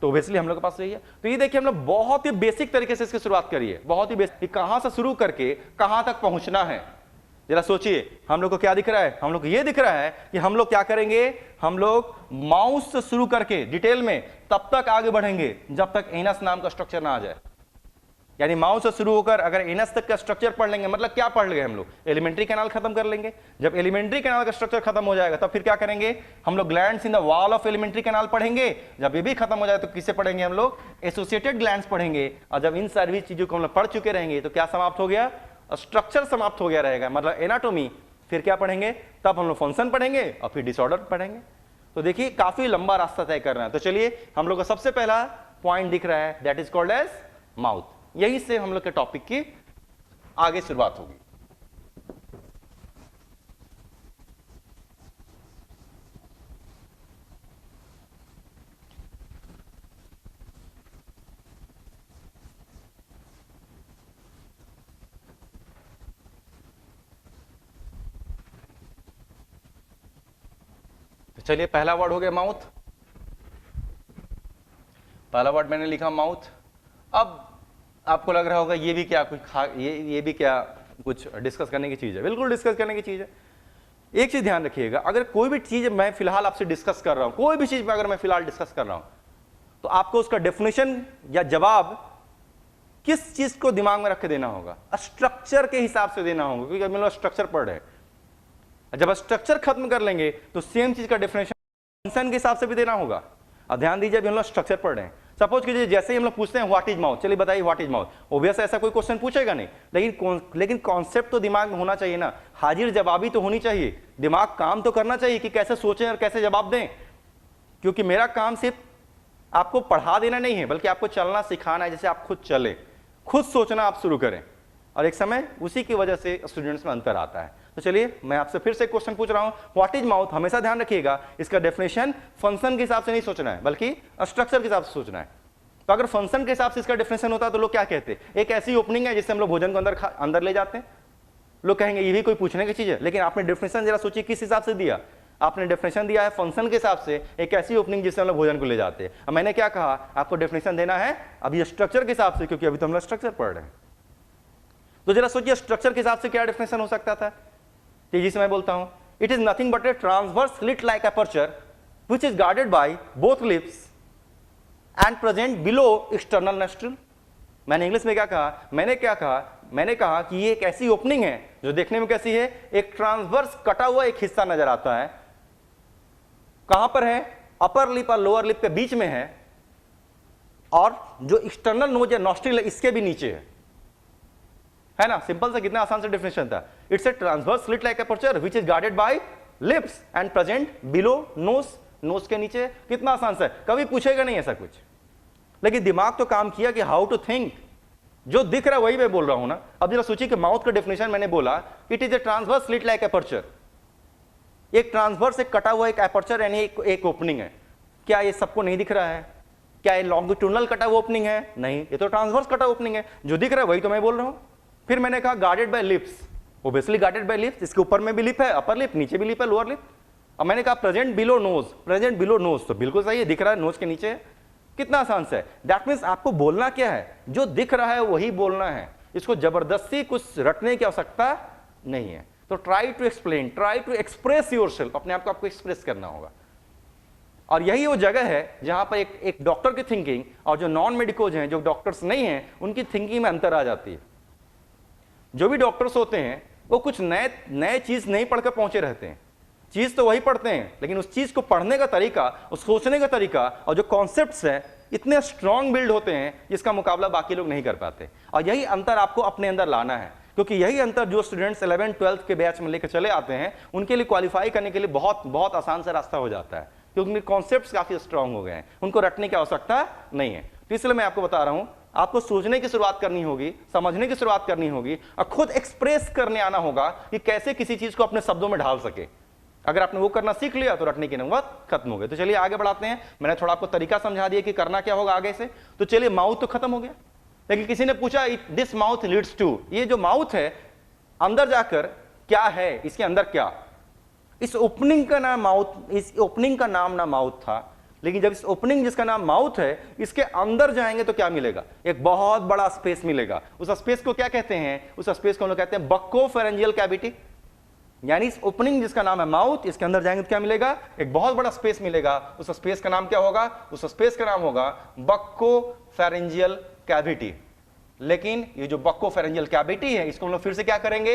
तो ऑब्वियसली हम लोग के पास यही है। तो ये देखिए हम लोग बहुत ही बेसिक तरीके से इसकी शुरुआत करिए, बहुत ही बेसिक, कहां से शुरू करके कहां तक पहुंचना है। जरा सोचिए हम लोग को क्या दिख रहा है, हम लोग को ये दिख रहा है कि हम लोग क्या करेंगे, हम लोग माउस से शुरू करके डिटेल में तब तक आगे बढ़ेंगे जब तक एनस नाम का स्ट्रक्चर ना आ जाए। यानी माउस से शुरू होकर अगर एनस तक का स्ट्रक्चर पढ़ लेंगे, मतलब क्या पढ़ लेंगे हम लोग, एलिमेंट्री कैनाल खत्म कर लेंगे। जब एलिमेंट्री कैनाल का स्ट्रक्चर खत्म हो जाएगा तब फिर क्या करेंगे, हम लोग glands in the wall of alimentary canal पढ़ेंगे। जब ये भी खत्म हो जाए तो किससे पढ़ेंगे, हम लोग एसोसिएटेड ग्लैंड्स पढ़ेंगे। और जब इन सारी चीजों को हम लोग पढ़ चुके रहेंगे तो क्या समाप्त हो गया, स्ट्रक्चर समाप्त हो गया रहेगा, मतलब एनाटॉमी। फिर क्या पढ़ेंगे, तब हम लोग फंक्शन पढ़ेंगे और फिर डिसऑर्डर पढ़ेंगे। तो देखिए काफी लंबा रास्ता तय करना है। तो चलिए हम लोग का सबसे पहला पॉइंट दिख रहा है, that is called as mouth. यही से हम लोग के टॉपिक की आगे शुरुआत होगी। चलिए पहला वर्ड हो गया माउथ, पहला वर्ड मैंने लिखा माउथ। अब आपको लग रहा होगा ये भी क्या कुछ ये भी क्या कुछ डिस्कस करने की चीज है, बिल्कुल डिस्कस करने की चीज है। एक चीज ध्यान रखिएगा, अगर कोई भी चीज मैं फिलहाल आपसे डिस्कस कर रहा हूं, कोई भी चीज में अगर मैं फिलहाल डिस्कस कर रहा हूं, तो आपको उसका डेफिनेशन या जवाब किस चीज को दिमाग में रख के देना होगा, स्ट्रक्चर के हिसाब से देना होगा, क्योंकि हम लोग स्ट्रक्चर पढ़ रहे हैं। जब स्ट्रक्चर खत्म कर लेंगे तो सेम चीज का डेफिनेशन फंक्शन के हिसाब से भी देना होगा। अब ध्यान दीजिए अभी हम लोग स्ट्रक्चर पढ़ रहे हैं। सपोज कीजिए जैसे ही हम लोग पूछते हैं व्हाट इज माउथ, चलिए बताइए व्हाट इज माउथ, ऑब्वियस ऐसा कोई क्वेश्चन पूछेगा नहीं, लेकिन कॉन्सेप्ट तो दिमाग में होना चाहिए ना, हाजिर जवाबी तो होनी चाहिए, दिमाग काम तो करना चाहिए कि कैसे सोचें और कैसे जवाब दें। क्योंकि मेरा काम सिर्फ आपको पढ़ा देना नहीं है, बल्कि आपको चलना सिखाना है, जैसे आप खुद चले, खुद सोचना आप शुरू करें, और एक समय उसी की वजह से स्टूडेंट्स में अंतर आता है। तो चलिए मैं आपसे फिर से क्वेश्चन पूछ रहा हूं, व्हाट इज माउथ। हमेशा ध्यान रखिएगा इसका डेफिनेशन फंक्शन के हिसाब से नहीं सोचना है, बल्कि स्ट्रक्चर के हिसाब से सोचना है। तो अगर फंक्शन के हिसाब से इसका डेफिनेशन होता है तो लोग क्या कहते हैं, एक ऐसी ओपनिंग है जिससे हम लोग भोजन को अंदर ले जाते हैं, लोग कहेंगे ये भी कोई पूछने की चीज है। लेकिन आपने डेफिनेशन जरा सोचिए किस हिसाब से दिया, आपने डेफिनेशन दिया है फंक्शन के हिसाब से, एक ऐसी ओपनिंग जिससे हम लोग भोजन को ले जाते हैं। अब मैंने क्या कहा, आपको डेफिनेशन देना है अभी स्ट्रक्चर के हिसाब से, क्योंकि अभी तो हम लोग स्ट्रक्चर पढ़ रहे हैं। तो जरा सोचिए स्ट्रक्चर के हिसाब से क्या डेफिनेशन हो सकता था। तेजी से मैं बोलता हूं, it is nothing but A transverse slit like aperture which is guarded by both lips and present below external nostril. मैंने इंग्लिश में क्या कहा, मैंने कहा कि ये एक ऐसी ओपनिंग है जो देखने में कैसी है, एक ट्रांसवर्स कटा हुआ एक हिस्सा नजर आता है। कहां पर है, अपर लिप और लोअर लिप के बीच में है, और जो एक्सटर्नल नोज या नोस्ट्रिल है इसके भी नीचे है ना। सिंपल सा, कितना आसान से डेफिनेशन था। It's a transverse slit like aperture which is guarded by lips and present below nose, nose के नीचे। कितना आसान सा है, कभी पूछेगा नहीं ऐसा कुछ, लेकिन दिमाग तो काम किया कि हाउ टू थिंक। जो दिख रहा है वही मैं बोल रहा हूं ना। अब जरा सोचिए कि माउथ का डेफिनेशन मैंने बोला, it is a transverse slit like aperture, एक ट्रांसवर्स एक कटा हुआ एक अपर्चर यानी एक ओपनिंग है। क्या ये सबको नहीं दिख रहा है, क्या ये लॉन्गिट्यूडनल कटा हुआ ओपनिंग है, नहीं, ये तो ट्रांसवर्स कटा ओपनिंग है। जो दिख रहा है वही तो मैं बोल रहा हूं। फिर मैंने कहा guarded by lips, obviously guarded by lips, इसके ऊपर में भी लिप है, अपर लिप, नीचे भी लिप है, लोअर लिप। अब मैंने कहा present below nose, present below nose, तो बिल्कुल सही है, दिख रहा है नोज के नीचे। कितना आसान से है। दैट मीन्स आपको बोलना क्या है, जो दिख रहा है वही बोलना है। इसको जबरदस्ती कुछ रटने की आवश्यकता नहीं है। तो try to explain, try to express yourself, अपने आप को आपको एक्सप्रेस करना होगा। और यही वो जगह है जहां पर एक डॉक्टर की थिंकिंग और जो नॉन मेडिकोज हैं, जो डॉक्टर्स नहीं हैं, उनकी थिंकिंग में अंतर आ जाती है। जो भी डॉक्टर्स होते हैं वो कुछ नए चीज नहीं पढ़कर पहुंचे रहते हैं, चीज तो वही पढ़ते हैं, लेकिन उस चीज को पढ़ने का तरीका, उस सोचने का तरीका और जो कॉन्सेप्ट्स हैं इतने स्ट्रांग बिल्ड होते हैं जिसका मुकाबला बाकी लोग नहीं कर पाते। और यही अंतर आपको अपने अंदर लाना है, क्योंकि यही अंतर जो स्टूडेंट्स 11th 12th के बैच में लेकर चले आते हैं उनके लिए क्वालिफाई करने के लिए बहुत बहुत आसान सा रास्ता हो जाता है, क्योंकि उनके कॉन्सेप्ट्स काफी स्ट्रांग हो गए हैं, उनको रटने की आवश्यकता नहीं है। तो इसलिए मैं आपको बता रहा हूं, आपको सोचने की शुरुआत करनी होगी, समझने की शुरुआत करनी होगी और खुद एक्सप्रेस करने आना होगा कि कैसे किसी चीज को अपने शब्दों में ढाल सके। अगर आपने वो करना सीख लिया तो रटने की नौबत खत्म हो गई। तो चलिए आगे बढ़ाते हैं। मैंने थोड़ा आपको तरीका समझा दिया कि करना क्या होगा आगे से। तो चलिए, माउथ तो खत्म हो गया, लेकिन किसी ने पूछा दिस माउथ लीड्स टू, ये जो माउथ है अंदर जाकर क्या है, इसके अंदर क्या। इस ओपनिंग का नाम माउथ, इस ओपनिंग का नाम ना माउथ था, लेकिन जब इस ओपनिंग जिसका नाम माउथ है इसके अंदर जाएंगे तो क्या मिलेगा, एक बहुत बड़ा स्पेस मिलेगा। उस स्पेस को क्या कहते हैं, उस स्पेस को हम लोग कहते हैं बक्कोफेरेंजियल कैविटी। यानी इस ओपनिंग जिसका नाम है माउथ, इसके अंदर जाएंगे तो क्या मिलेगा, एक बहुत बड़ा स्पेस मिलेगा। उस स्पेस का नाम क्या होगा, उस स्पेस का नाम होगा बक्कोफेरेंजियल कैविटी। लेकिन ये जो बक्कोफेरेंजियल कैविटी है इसको हम लोग फिर से क्या करेंगे,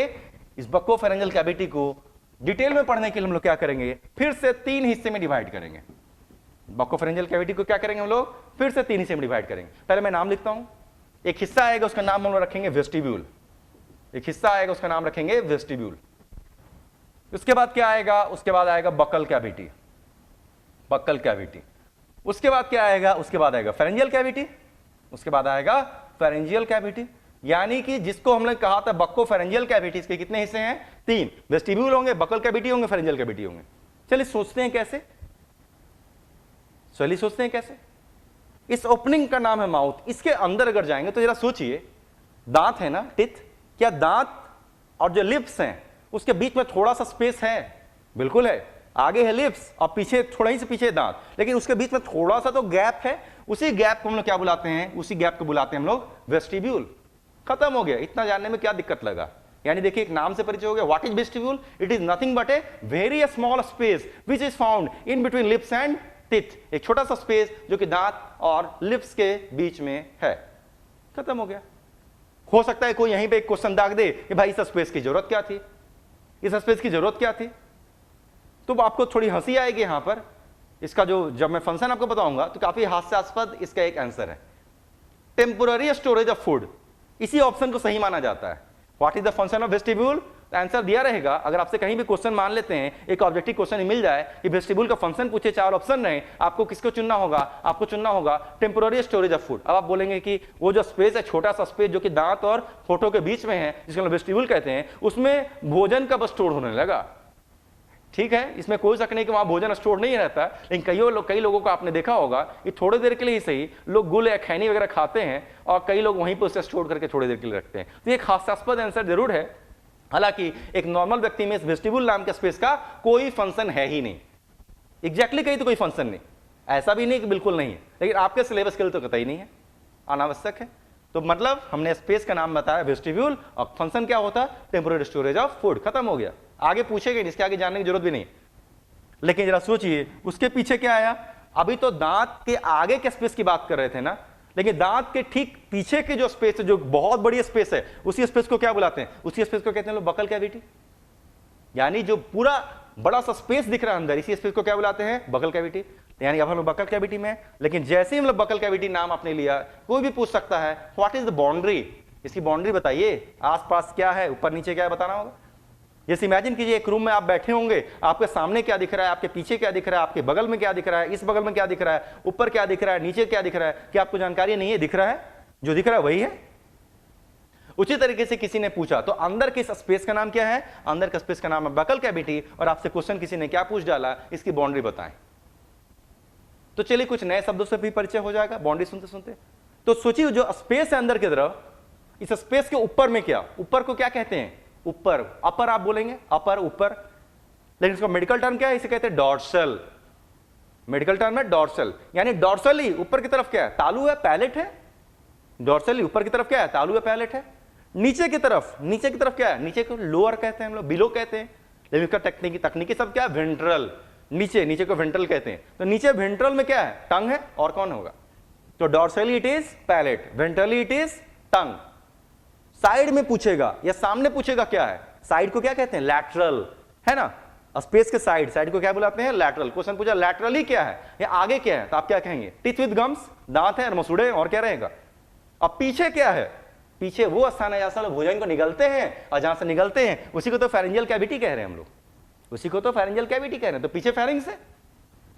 इस बक्कोफेरेंजियल कैविटी को डिटेल में पढ़ने के लिए हम लोग क्या करेंगे, फिर से 3 हिस्से में डिवाइड करेंगे। बक्कोफेरेंजियल कैविटी को क्या करेंगे हम लोग, फिर से 3 हिस्से में डिवाइड करेंगे। पहले मैं नाम लिखता हूं। एक हिस्सा आएगा उसका नाम हम लोग रखेंगे वेस्टिब्यूल, एक हिस्सा आएगा उसका नाम रखेंगे वेस्टिब्यूल। उसके बाद क्या आएगा, उसके बाद आएगा बक्कल कैविटी, बक्कल कैविटी। उसके बाद क्या आएगा, उसके बाद आएगा फेरेंजियल कैविटी, उसके बाद आएगा फेरेंजियल कैविटी। यानी कि जिसको हमने कहा था बक्कोफेरेंजियल कैविटी, इसके कितने हिस्से हैं, 3। वेस्टिब्यूल होंगे, बक्कल कैविटी होंगे, फेरेंजियल कैविटी होंगे। चलिए सोचते हैं कैसे, चलिए सोचते हैं कैसे। इस ओपनिंग का नाम है माउथ, इसके अंदर अगर जाएंगे तो जरा सोचिए, दांत है ना, टिथ, क्या दांत और जो लिप्स हैं उसके बीच में थोड़ा सा स्पेस है, बिल्कुल है। आगे है लिप्स और पीछे, थोड़ा ही से पीछे दांत, लेकिन उसके बीच में थोड़ा सा तो गैप है। उसी गैप को हम लोग क्या बुलाते हैं, उसी गैप को बुलाते हैं हम लोग वेस्टिब्यूल। खत्म हो गया, इतना जानने में क्या दिक्कत लगा। यानी देखिए, एक नाम से परिचय हो गया। What is vestibule, it is nothing but a very small space which is found in between lips and teeth. एक छोटा सा स्पेस जो कि दांत और लिप्स के बीच में है। खत्म हो गया। हो सकता है कोई यहीं पे एक क्वेश्चन दाग दे कि भाई इस स्पेस की जरूरत क्या थी, इस स्पेस की जरूरत क्या थी। तो आपको थोड़ी हंसी आएगी यहां पर। इसका जो, जब मैं फंक्शन आपको बताऊंगा तो काफी हास्यास्पद इसका एक आंसर है, टेम्पोररी स्टोरेज ऑफ फूड। इसी ऑप्शन को सही माना जाता है। What is the function of vestibule, answer दिया रहेगा। अगर आपसे कहीं भी क्वेश्चन मान लेते हैं, एक ऑब्जेक्टिव क्वेश्चन मिल जाए कि वेस्टिब्यूल का फंक्शन पूछे, 4 ऑप्शन रहे, आपको किसको चुनना होगा, आपको चुनना होगा टेम्पोररी स्टोरेज ऑफ फूड। अब आप बोलेंगे कि वो जो स्पेस है, छोटा सा स्पेस जो कि दांत और फोटो के बीच में है, जिसको हम वेस्टिब्यूल कहते हैं, उसमें भोजन कब स्टोर होने लगा। ठीक है, इसमें कोई शक नहीं कि वहां भोजन स्टोर नहीं रहता, लेकिन कई लोगों को आपने देखा होगा कि थोड़ी देर के लिए ही सही लोग गुल या खैनी वगैरह खाते हैं और कई लोग वहीं पर उसे स्टोर करके थोड़ी देर के लिए रखते हैं। तो एक हास्यास्पद आंसर जरूर है। हालांकि एक नॉर्मल व्यक्ति में इस वेस्टिब्यूल नाम के स्पेस का कोई फंक्शन है ही नहीं। एग्जैक्टली कहीं तो कोई फंक्शन नहीं, ऐसा भी नहीं कि बिल्कुल नहीं है, लेकिन आपके सिलेबस के लिए तो कतई नहीं है, अनावश्यक है। तो मतलब हमने स्पेस का नाम बताया वेस्टिब्यूल, और फंक्शन क्या होता है, टेम्पोररी स्टोरेज ऑफ फूड। खत्म हो गया, आगे पूछेगा नहीं, इसके आगे जानने की जरूरत भी नहीं। लेकिन जरा सोचिए उसके पीछे क्या आया। अभी तो दांत के आगे के स्पेस की बात कर रहे थे ना, लेकिन दांत के ठीक पीछे के जो स्पेस है, जो बहुत बड़ी स्पेस है, उसी स्पेस को क्या बुलाते हैं, उसी स्पेस को कहते हैं लोग बक्कल कैविटी। यानी जो पूरा बड़ा सा स्पेस दिख रहा है अंदर, इसी स्पेस को क्या बुलाते हैं, बक्कल कैविटी। यानी अब हम लोग बक्कल कैविटी में, लेकिन जैसे ही हम लोग बक्कल कैविटी नाम आपने लिया, कोई भी पूछ सकता है व्हाट इज द बाउंड्री, इसकी बाउंड्री बताइए, आसपास क्या है, ऊपर नीचे क्या है, बताना होगा। जैसे इमेजिन कीजिए एक रूम में आप बैठे होंगे, आपके सामने क्या दिख रहा है, आपके पीछे क्या दिख रहा है, आपके बगल में क्या दिख रहा है, इस बगल में क्या दिख रहा है, ऊपर क्या दिख रहा है, नीचे क्या दिख रहा है, क्या आपको जानकारी नहीं है, दिख रहा है, जो दिख रहा है वही है। उसी तरीके से किसी ने पूछा तो अंदर के स्पेस का नाम क्या है, अंदर का स्पेस का नाम है बक्कल कैविटी, और आपसे क्वेश्चन किसी ने क्या पूछ डाला, इसकी बाउंड्री बताएं। तो चलिए कुछ नए शब्दों से भी परिचय हो जाएगा बाउंड्री सुनते सुनते। तो सोचिए जो स्पेस है अंदर की तरफ, इस स्पेस के ऊपर में क्या, ऊपर को क्या कहते हैं, ऊपर, अपर आप बोलेंगे, अपर ऊपर, लेकिन इसका मेडिकल टर्म क्या है, इसे कहते हैं डॉर्सल। मेडिकल टर्म है डॉर्सल, यानी डॉर्सली ऊपर की तरफ क्या है, तालू है, पैलेट है। डॉर्सली ऊपर की तरफ क्या है, तालू है, पैलेट है। नीचे की तरफ क्या है, नीचे को लोअर कहते हैं हम लोग, बिलो कहते हैं, लेकिन इसका तकनीकी सब क्या है, वेंट्रल, नीचे को वेंट्रल कहते हैं। तो नीचे वेंट्रल में क्या है, टंग है, और कौन होगा, तो dorsally it is palate, ventrally it is tongue. Side में पूछेगा या सामने पूछेगा क्या है, साइड को क्या कहते हैं, लैटरल, है ना, स्पेस के साइड को क्या बुलाते हैं, लैटरल। क्वेश्चन पूछा लैटरली क्या है या आगे क्या है, तो आप क्या कहेंगे, टीथ विद गम्स, दांत है और मसूड़े, और क्या रहेगा। अब पीछे क्या है, पीछे वो स्थान है जहां से भोजन को निगलते हैं, और जहां से निगलते हैं उसी को तो फेरेंजियल कैविटी कह रहे हैं हम लोग, उसी को तो फेरेंजियल कैविटी कह रहे हैं। तो पीछे फेरिंग्स है।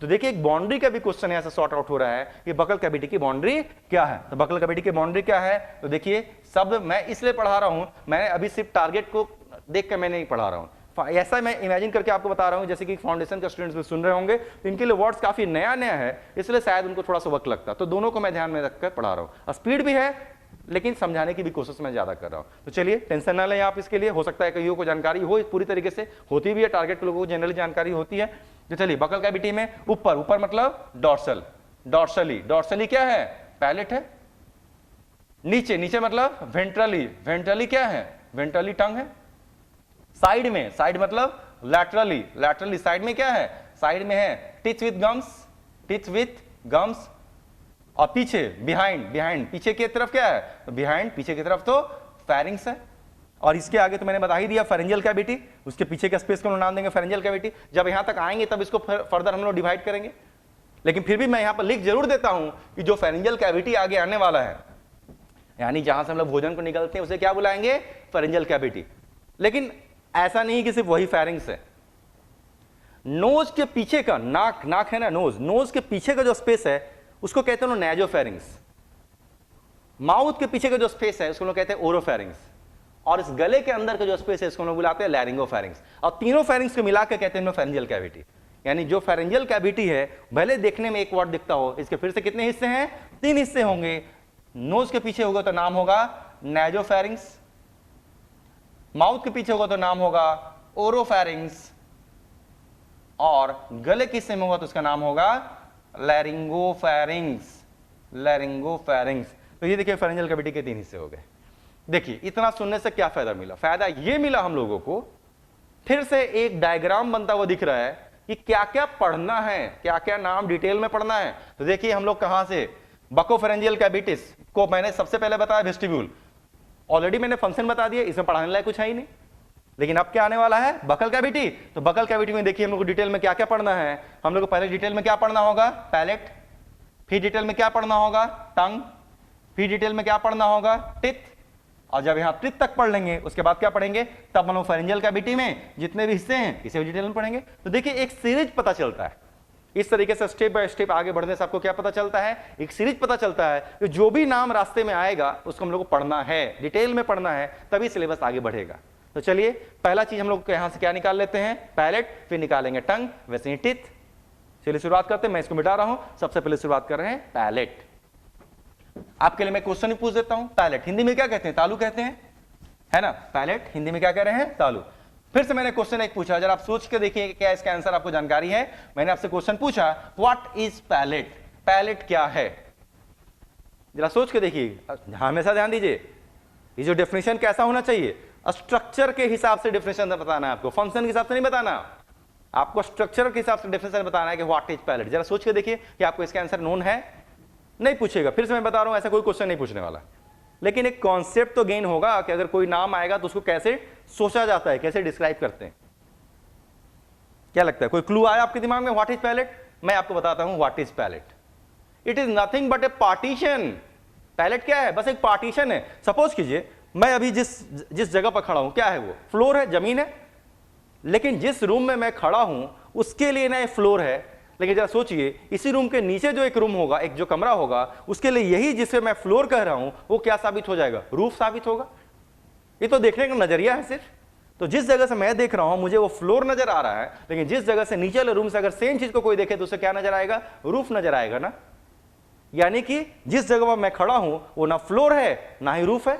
तो देखिए एक बाउंड्री का भी क्वेश्चन यहां से सॉर्ट आउट हो रहा है कि बकल कैविटी की बाउंड्री क्या है। तो बकल कैविटी की बाउंड्री क्या है, तो देखिए शब्द मैं इसलिए पढ़ा रहा हूं, मैंने अभी सिर्फ टारगेट को देख कर मैं नहीं पढ़ा रहा हूं, ऐसा मैं इमेजिन करके आपको बता रहा हूं, जैसे कि फाउंडेशन के स्टूडेंट्स भी सुन रहे होंगे, तो इनके लिए वर्ड्स काफी नया है, इसलिए शायद उनको थोड़ा सा वक्त लगता है। तो दोनों को मैं ध्यान में रखकर पढ़ा रहा हूं, स्पीड भी है लेकिन समझाने की भी कोशिश मैं ज्यादा कर रहा हूं। तो चलिए टेंशन ना लें आप इसके लिए, हो सकता है कईयों को जानकारी हो पूरी तरीके से, होती भी है, टारगेट के लोगों को जनरली जानकारी होती है। तो चलिए बकल कैविटी में ऊपर मतलब डॉर्सल, डॉर्सली क्या है, पैलेट है। नीचे मतलब वेंट्रली क्या है, वेंट्रली टंग है। साइड मतलब लैटरली साइड में क्या है, साइड में है टीथ विथ गम्स। और पीछे बिहाइंड पीछे की तरफ क्या है, तो बिहाइंड पीछे की तरफ तो फेरिंग्स है। और इसके आगे तो मैंने बता ही दिया फेरेंजियल कैविटी, उसके पीछे का स्पेस को नाम देंगे फेरेंजियल कैविटी। जब यहां तक आएंगे तब इसको फर्दर हम लोग डिवाइड करेंगे, लेकिन फिर भी मैं यहां पर लिख जरूर देता हूं कि जो फेरेंजियल कैविटी आगे आने वाला है, यानी जहां से हम लोग भोजन को निकलते हैं उसे क्या बुलाएंगे, फेरेंजियल कैविटी। लेकिन ऐसा नहीं कि सिर्फ वही फेरिंग्स है, नोज के पीछे का नाक है ना, नोज के पीछे का जो स्पेस है उसको कहते हैं नैजोफेरिंग्स। माउथ के पीछे का जो स्पेस है उसको लोग कहते हैं ओरोफेरिंग्स, और इस गले के अंदर का जो स्पेस है इसको लोग बुलाते हैं लैरिंगोफेरिंग्स। और तीनों फेरिंग्स को मिलाकर कहते हैं फेरेंजियल कैविटी। यानी जो फेरेंजियल कैविटी है भले देखने में एक वर्ड दिखता हो, इसके फिर से कितने हिस्से हैं, 3 हिस्से होंगे। नोज के पीछे होगा तो नाम होगा नैजोफेरिंग्स, माउथ के पीछे होगा तो नाम होगा ओरोफेरिंग्स, और गले के हिस्से में होगा तो उसका नाम होगा लैरिंगोफेरिंग्स। तो ये देखिए फेरेंजियल कैविटी के 3 हिस्से हो गए। देखिए इतना सुनने से क्या फायदा मिला, फायदा ये मिला हम लोगों को, फिर से एक डायग्राम बनता हुआ दिख रहा है कि क्या क्या पढ़ना है, क्या क्या नाम डिटेल में पढ़ना है। तो देखिए हम लोग कहां से, बकोफेरेंजियल कैविटीज को मैंने सबसे पहले बताया वेस्टिब्यूल, ऑलरेडी मैंने फंक्शन बता दिया, इसमें पढ़ाने लायक कुछ है ही नहीं। लेकिन अब क्या आने वाला है, बकल कैविटी। तो बकल कैविटी में देखिए हम लोग को डिटेल में क्या क्या पढ़ना है। हम लोग को पहले डिटेल में क्या पढ़ना होगा, पैलेट, फिर डिटेल में क्या पढ़ना होगा, टंग, फिर डिटेल में क्या पढ़ना होगा, टिथ। और जब यहां टिथ तक पढ़ लेंगे उसके बाद क्या पढ़ेंगे, तब हम लोग फेरेंजियल कैविटी में जितने भी हिस्से हैं इसे डिटेल में पढ़ेंगे। तो देखिए एक सीरीज पता चलता है, इस तरीके से स्टेप बाय स्टेप आगे बढ़ने से आपको क्या पता चलता है, एक सीरीज पता चलता है कि जो भी नाम रास्ते में आएगा उसको हम लोग को पढ़ना है, डिटेल में पढ़ना है, तभी सिलेबस आगे बढ़ेगा। तो चलिए पहला चीज हम लोग यहां से क्या निकाल लेते हैं, पैलेट, फिर निकालेंगे टंग, वैसे ही टिथ। चलिए शुरुआत करते हैं, मैं इसको मिटा रहा हूं। सबसे पहले शुरुआत कर रहे हैं पैलेट। आपके लिए मैं क्वेश्चन ही पूछ देता हूं, पैलेट हिंदी में क्या कहते हैं, तालू कहते हैं, है ना। पैलेट हिंदी में क्या कह रहे हैं, तालू। फिर से मैंने क्वेश्चन एक पूछा, जरा आप सोच के देखिए क्या इसका आंसर आपको जानकारी है। मैंने आपसे क्वेश्चन पूछा व्हाट इज पैलेट, पैलेट क्या है, जरा सोच के देखिए, हमेशा ध्यान दीजिए। ये जो डेफिनेशन कैसा होना चाहिए, स्ट्रक्चर के हिसाब से डेफिनेशन बताना है आपको, फंक्शन के हिसाब से नहीं बताना, आपको स्ट्रक्चर के हिसाब से डेफिनेशन बताना है कि व्हाट इज पैलेट। जरा सोच के देखिए कि आपको इसका आंसर नोन है, नहीं पूछेगा, फिर से मैं बता रहा हूं ऐसा कोई क्वेश्चन नहीं पूछने वाला, लेकिन एक कॉन्सेप्ट तो गेन होगा कि अगर कोई नाम आएगा तो उसको कैसे सोचा जाता है, कैसे डिस्क्राइब करते हैं। क्या लगता है, कोई क्लू आया आपके दिमाग में, व्हाट इज पैलेट। मैं आपको बताता हूं what is palate. It is nothing but a partition. Palate क्या है, बस एक पार्टीशन है। सपोज कीजिए मैं अभी जिस जगह पर खड़ा हूं, क्या है वो, फ्लोर है, जमीन है, लेकिन जिस रूम में मैं खड़ा हूं उसके लिए ना फ्लोर है। लेकिन जरा सोचिए इसी रूम के नीचे जो एक रूम होगा, एक जो कमरा होगा, उसके लिए यही जिसे मैं फ्लोर कह रहा हूं वो क्या साबित हो जाएगा, रूफ साबित होगा। ये तो देखने का नजरिया है सिर्फ। तो जिस जगह से मैं देख रहा हूं मुझे वो फ्लोर नजर आ रहा है, लेकिन जिस जगह से नीचे वाले रूम से अगर सेम चीज को कोई देखे तो उसे क्या नजर आएगा, रूफ नजर आएगा ना। यानी कि जिस जगह पर मैं खड़ा हूं वो ना फ्लोर है ना ही रूफ है।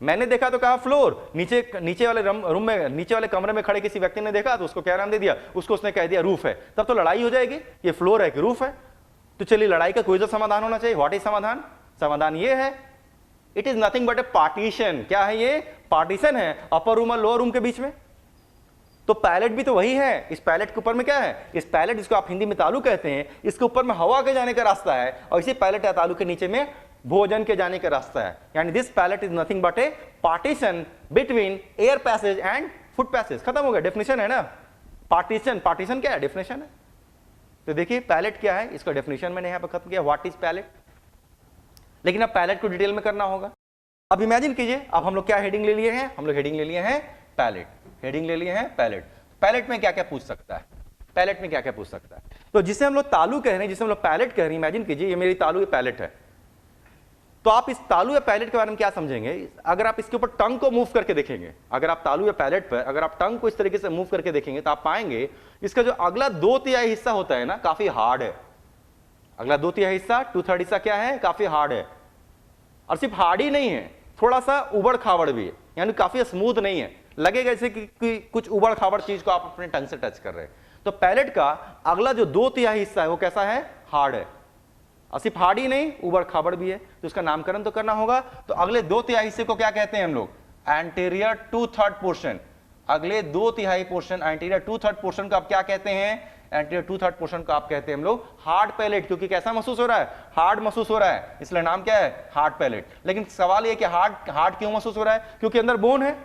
मैंने देखा तो कहा फ्लोर, नीचे वाले रूम में, नीचे वाले कमरे में खड़े किसी व्यक्ति ने देखा तो उसको क्या नाम दे दिया, उसको उसने कह दिया रूफ है। तब तो लड़ाई हो जाएगी, ये फ्लोर है कि रूफ है। तो चलिए लड़ाई का कोई तो समाधान होना चाहिए। व्हाट इज समाधान, समाधान ये है it is nothing but a partition. क्या है ये? पार्टीशन है अपर रूम और लोअर रूम के बीच में। तो पैलेट भी तो वही है। इस पैलेट के ऊपर में क्या है? इस पैलेट, जिसको आप हिंदी में तालू कहते हैं, इसके ऊपर में हवा के जाने का रास्ता है, और इसी पैलेट या तालू के नीचे में भोजन के जाने का रास्ता है। यानी this palate is nothing but a partition between air passage and food passage. खत्म हो गया, डेफिनेशन है ना। पार्टीशन, पार्टीशन क्या है? डेफिनेशन है। तो देखिए पैलेट क्या है, इसका डेफिनेशन मैंने यहां पर खत्म किया, व्हाट इज पैलेट। लेकिन अब पैलेट को डिटेल में करना होगा। अब इमेजिन कीजिए, अब हम लोग क्या हेडिंग ले लिए हैं? हम लोग हेडिंग ले लिए हैं पैलेट। हेडिंग ले लिए हैं पैलेट। पैलेट में क्या क्या पूछ सकता है? पैलेट में क्या क्या पूछ सकता है? तो जिसे हम लोग तालू कह रहे हैं, जिसे हम लोग पैलेट कह रहे हैं, इमेजिन कीजिए ये मेरी तालू, ये पैलेट है। तो आप इस तालू या पैलेट के बारे में क्या समझेंगे? अगर आप इसके ऊपर टंग को मूव करके देखेंगे, अगर आप तालू या पैलेट पर अगर आप टंग को इस तरीके से मूव करके देखेंगे, तो आप पाएंगे इसका जो अगला 2/3 हिस्सा होता है ना, काफी हार्ड है। अगला 2/3 हिस्सा, 2/3 हिस्सा क्या है? काफी हार्ड है। और सिर्फ हार्ड ही नहीं है, थोड़ा सा उबड़ खाबड़ भी है, यानी काफी स्मूथ नहीं है, लगेगा जैसे कि कुछ उबड़ खाबड़ चीज को आप अपने टंग से टच कर रहे हैं। तो पैलेट का अगला जो 2/3 हिस्सा है वो कैसा है? हार्ड है। और सिर्फ हार्ड ही नहीं, उबड़ खाबड़ भी है। तो इसका नामकरण तो करना होगा। तो अगले 2/3 हिस्से को क्या कहते हैं हम लोग? Anterior 2/3 portion. अगले 2/3 पोर्शन, एंटीरियर 2/3 पोर्शन को आप क्या कहते हैं? एंटीरियर 2/3 पोर्शन को आप कहते हैं हम लोग हार्ड पैलेट। क्योंकि कैसा महसूस हो रहा है? हार्ड महसूस हो रहा है, इसलिए नाम क्या है? Hard palate. लेकिन सवाल ये कि हार्ड क्यों महसूस हो रहा है? क्योंकि अंदर बोन है।